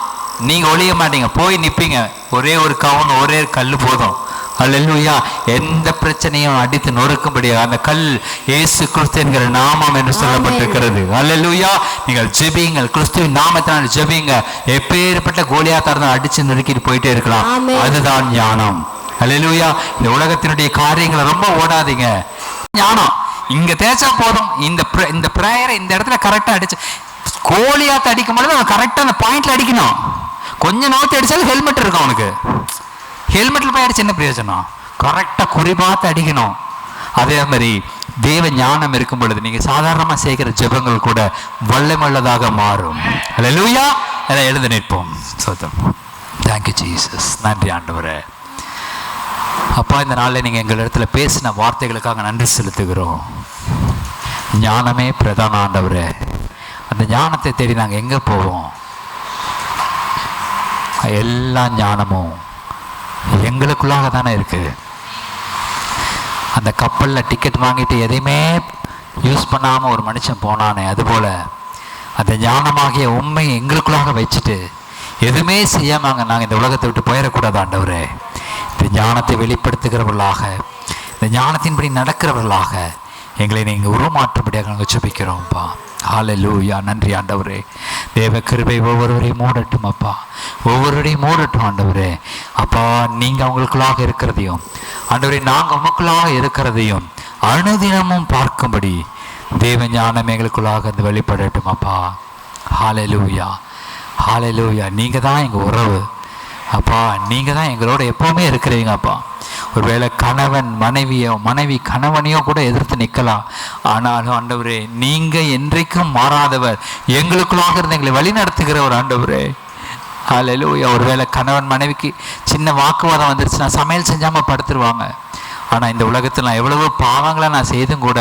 நீங்க ஒளிய மாட்டீங்க, போய் நிப்பீங்க. ஒரே ஒரு கவுன், ஒரே கல்லு போதும். அல்லேலூயா. எந்த பிரச்சனையும் அடித்து நொறுக்கும்படியா அந்த கல் இயேசு கிறிஸ்து என்கிற நாமம் என்று சொல்லப்பட்டிருக்கிறது. அல்லேலூயா. நீங்கள் ஜெபியுங்கள், கிறிஸ்துவின் நாமத்தினால் ஜெபியுங்க. எப்பேற்பட்ட கோலியாத்தா இருந்தாலும் அடிச்சு நொறுக்கிட்டு போயிட்டே இருக்கலாம். அதுதான் ஞானம். அல்லேலூயா. இந்த உலகத்தினுடைய காரியங்களை ரொம்ப ஓடாதீங்க. ஞானம் இங்க தேய்ச்சா போதும். இந்த பிரேயரை இந்த இடத்துல கரெக்டா அடிச்சு, கோலியாத்தை அடிக்கும் பொழுது அவன் கரெக்டா அந்த பாயிண்ட்ல அடிக்கணும். கொஞ்சம் நோத்தி அடிச்சாலும் ஹெல்மெட் இருக்கும் அவனுக்கு. ஹெல்மெட்ல போய் அடிச்சு என்ன பிரயோஜனம்? கரெக்டா குறிபாத்து அடிக்கணும். அதே மாதிரி தேவ ஞானம் இருக்கும் பொழுது நீங்க சாதாரணமா செய்கிற ஜெபங்கள் கூட வல்லமுள்ளதாக மாறும். அல்லேலூயா. எல்லாம் எழுந்து நிற்போம். சோதம். Thank you Jesus. நன்றி ஆண்டவரே. அப்பா, இந்த நாளில் நீங்க எங்கள் இடத்துல பேசின வார்த்தைகளுக்காக நன்றி செலுத்துகிறோம். ஞானமே பிரதான ஆண்டவரே. அந்த ஞானத்தை தேடி நாங்கள் எங்கே போவோம்? எல்லா ஞானமும் எங்களுக்குள்ளாக தானே இருக்கு. அந்த கப்பலில் டிக்கெட் வாங்கிட்டு எதையுமே யூஸ் பண்ணாமல் ஒரு மனுஷன் போனானே, அதுபோல் அந்த ஞானமாகிய உண்மை எங்களுக்குள்ளாக வச்சுட்டு எதுவுமே செய்யாமல் நாங்கள் இந்த உலகத்தை விட்டு போயிடக்கூடாது ஆண்டவரே. இந்த ஞானத்தை வெளிப்படுத்துகிறவர்களாக, இந்த ஞானத்தின்படி நடக்கிறவர்களாக எங்களை நீங்கள் உருமாற்றப்படியாக நாங்கள் ஜெபிக்கிறோம்ப்பா. ஹல்லேலூயா. நன்றி ஆண்டவரே. தேவ கிருபை ஒவ்வொருவரையும் மூடட்டும் அப்பா, ஒவ்வொருவரையும் மூடட்டும் ஆண்டவரே. அப்பா, நீங்கள் அவங்களுக்குள்ளாக இருக்கிறதையும் ஆண்டவரே நாங்கள் உமக்குள்ளாக இருக்கிறதையும் அனுதினமும் பார்க்கும்படி தேவ ஞானம் எங்களுக்குள்ளாக அந்த வெளிப்படட்டும் அப்பா. ஹல்லேலூயா, ஹல்லேலூயா. நீங்கள் தான் எங்கள் உறவு அப்பா, நீங்கள் தான் எங்களோட எப்போவுமே இருக்கிறீங்க அப்பா. ஒருவேளை கணவன் மனைவியோ, மனைவி கணவனையோ கூட எதிர்த்து நிற்கலாம், ஆனாலும் ஆண்டவரே நீங்கள் என்றைக்கும் மாறாதவர், எங்களுக்குள்ளாக இருந்து எங்களை வழி நடத்துகிறவர் ஆண்டவரே. ஹல்லேலூயா. ஒருவேளை கணவன் மனைவிக்கு சின்ன வாக்குவாதம் வந்துருச்சுன்னா சமையல் செஞ்சாமல் படுத்துருவாங்க. ஆனால் இந்த உலகத்தில் நான் எவ்வளவோ பாவங்களை நான் செய்தும் கூட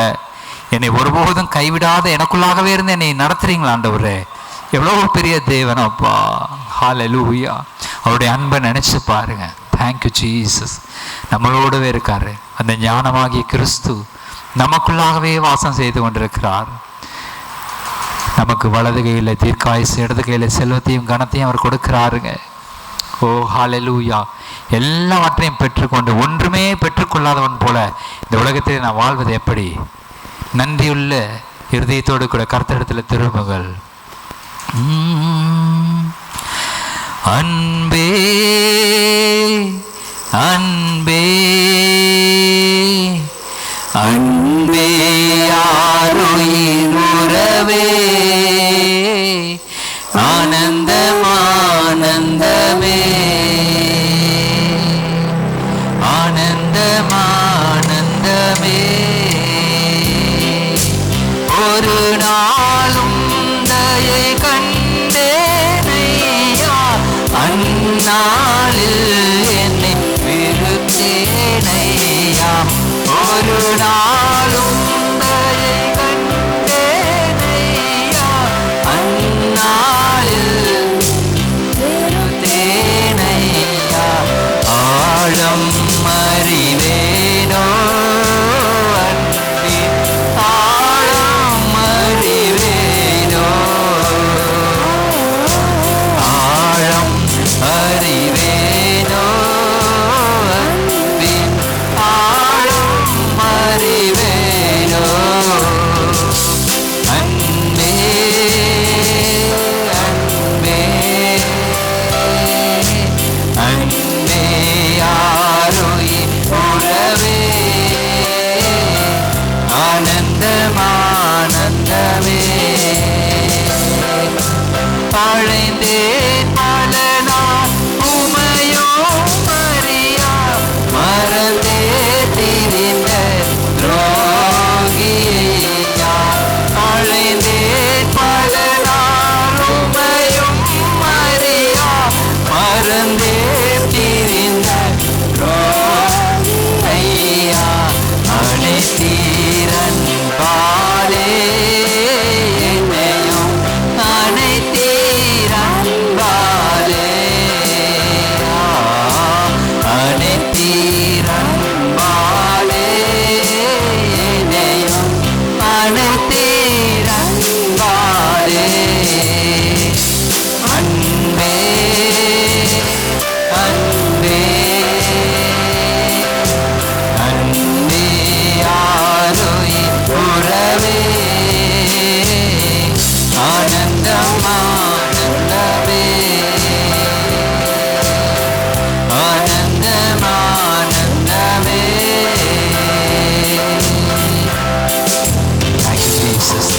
என்னை ஒருபோதும் கைவிடாத எனக்குள்ளாகவே இருந்து என்னை நடத்துறீங்களா ஆண்டவரே. எவ்வளோ பெரிய தேவன் அப்பா. ஹல்லேலூயா. அவருடைய அன்பை நினச்சி பாருங்க. Thank you Jesus. நம்மளோடவே இருக்காரு. அந்த ஞானமாகிய கிறிஸ்து நமக்குள்ளாகவே வாசம் செய்து கொண்டிருக்கிறார். நமக்கு வலது கையில் தீர்க்காயுசு, இடது கையில் செல்வத்தையும் கனத்தையும் அவர் கொடுக்கிறாருங்க. ஓ ஹல்லேலூயா. எல்லாவற்றையும் பெற்றுக்கொண்டு ஒன்றுமே பெற்றுக்கொள்ளாதவன் போல இந்த உலகத்தில் நான் வாழ்வது எப்படி? நன்றியுள்ள இருதயத்தோடு கூட கர்த்தரிடத்தில் திரும்புங்கள். அன்பே அன்பே அன்பே யாருயிர் உறவே, ஆனந்தம் ஆனந்தமே, ஆனந்தம் ஆனந்தமே. ஒரு நாளும் தயை கண்டேனையா, அந்நாளில் என்னை வெறுத்தேனையா. ஒரு நாளும் தயை கண்டேனையா, அந்நாளில் வெறுத்தேனையா. ஆழம் அறிவேனோ அன்பே, ஆழம் அறிவேனோ, ஆழம் அறிவேனோ அன்பே, ஆழம் அறிவேனோ. அன்பே அன்பே அன்பே யாருயிர் உறவே, ஆனந்தம் ஆனந்தமே. அழைந்தேன் பல நாள் உமையோ மரியா, மறந்தே திரிந்த துரோகியா. அழைந்தேன் பல நாள் உமையும் மரியா, மறந்தே திரிந்த துரோகியா. அழைத்தீரன் பாலே என்னையும் அனைத்தீரன் பாலே, அனைத்தீரன் பாலே என்னையும் அனைத்தீரன் பாலே. அன்பே அன்பே அன்பே யாருயிர் உறவே, ஆனந்தம் ஆனந்தமே, ஆனந்தம் ஆனந்தமே.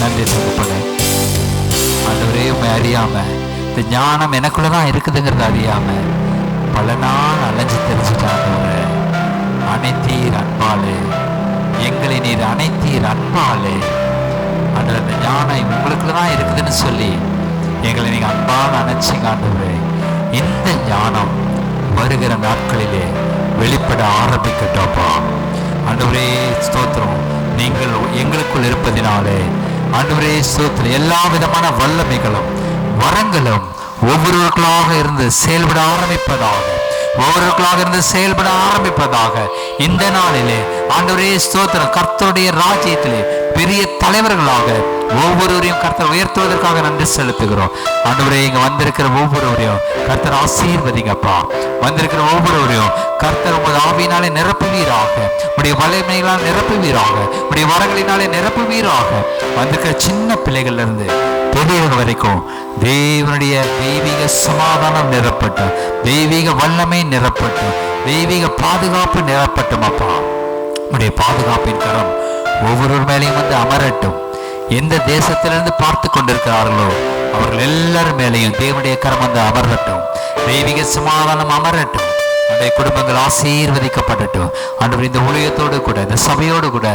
நன்றி தகப்பனே. ஆண்டவரே, உண்மை அறியாம இந்த ஞானம் எனக்குள்ளதான் இருக்குதுங்கிறத அறியாம பல நாள் அலைஞ்சு தெரிஞ்சுட்டாங்க. அனைத்தீர் அன்பாலே, எங்களை நீர் அனைத்தீர் அன்பாலே. ஆண்டவர், அந்த ஞானம் உங்களுக்குள்ளதான் இருக்குதுன்னு சொல்லி எங்களை நீங்க அன்பால் அணைச்சிங்க ஆண்டவரே. இந்த ஞானம் வருகிற நாட்களிலே வெளிப்பட ஆரம்பிக்கட்டோப்பா. ஆண்டவரே ஸ்தோத்திரம். நீங்கள் எங்களுக்குள் இருப்பதினாலே ஆண்டவரே ஸ்தோத்திரம். எல்லா விதமான வல்லமைகளும் வரங்களும் ஒவ்வொருவர்களாக இருந்து செயல்பட ஆரம்பிப்பதாக ஒவ்வொருவர்களாக இருந்து செயல்பட ஆரம்பிப்பதாக. இந்த நாளிலே ஆண்டவரே ஸ்தோத்திரம், கர்த்தருடைய ராஜ்யத்திலே பெரிய தலைவர்களாக ஒவ்வொருவரையும் கர்த்தர் உயர்த்துவதற்காக நன்றி செலுத்துகிறோம். ஆண்டவரே, இங்க வந்திருக்கிற ஒவ்வொருவரையும் கர்த்தர் ஆசீர்வதிங்கப்பா. வந்திருக்கிற ஒவ்வொருவரையும் கர்த்தர் உமது ஆவியினாலே நிரப்புவீராக, உடைய வல்லமையினால் நிரப்புவீராக, உடைய வரங்களினாலே நிரப்புவீராக. வந்திருக்கிற சின்ன பிள்ளைகள்ல இருந்து பெரியவர்கள் வரைக்கும் தேவனுடைய தெய்வீக சமாதானம் நிரப்பட்டும், தெய்வீக வல்லமை நிரப்பட்டும், தெய்வீக பாதுகாப்பு நிரப்பட்டும். அப்பா, உடைய பாதுகாப்பின் கரம் ஒவ்வொரு மேலையும் வந்து அமரட்டும். எந்த தேசத்திலிருந்து பார்த்து கொண்டிருக்கிறார்களோ அவர்கள் எல்லாரும் மேலையும் தேவனுடைய கரம் வந்து அமரட்டும். தெய்வீக சமாதானம் அமரட்டும். அந்த குடும்பங்கள் ஆசீர்வதிக்கப்படட்டும். ஆண்டவர், இந்த ஊழியத்தோடு கூட இந்த சபையோடு கூட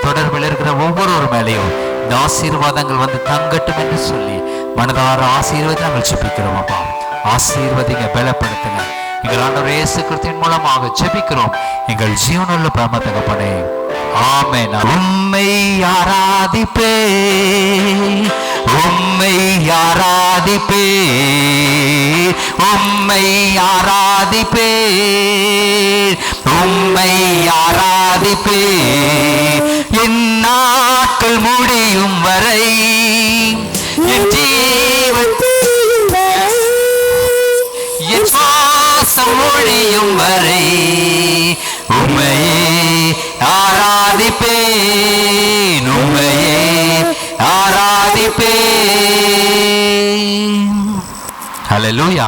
தொடர்பில் இருக்கிற ஒவ்வொரு மேலையும் இந்த ஆசீர்வாதங்கள் வந்து தங்கட்டும் என்று சொல்லி மனதார ஆசீர்வாதம் நாங்கள் ஜெபிக்கிறோம். அப்பா, ஆசீர்வதிங்க, பலப்படுத்துங்க. எங்கள் ஆண்டவர் இயேசு கிறிஸ்துவின் மூலமாக ஜெபிக்கிறோம் எங்கள் ஜீவனுள்ள பரம தகப்பனே, ஆமென். உம்மை ஆராதிப்பே, உம்மை ஆராதிப்பே, உம்மை ஆராதிப்பே, உம்மை ஆராதிப்பே, என் நாட்கள் முடியும் வரை, என் ஜீவன் என் சுவாசம் ஒழியும் வரை உம்மையே ஆராதிப்பேன், உம்மையே ஆராதிப்பேன். ஹல்லேலூயா.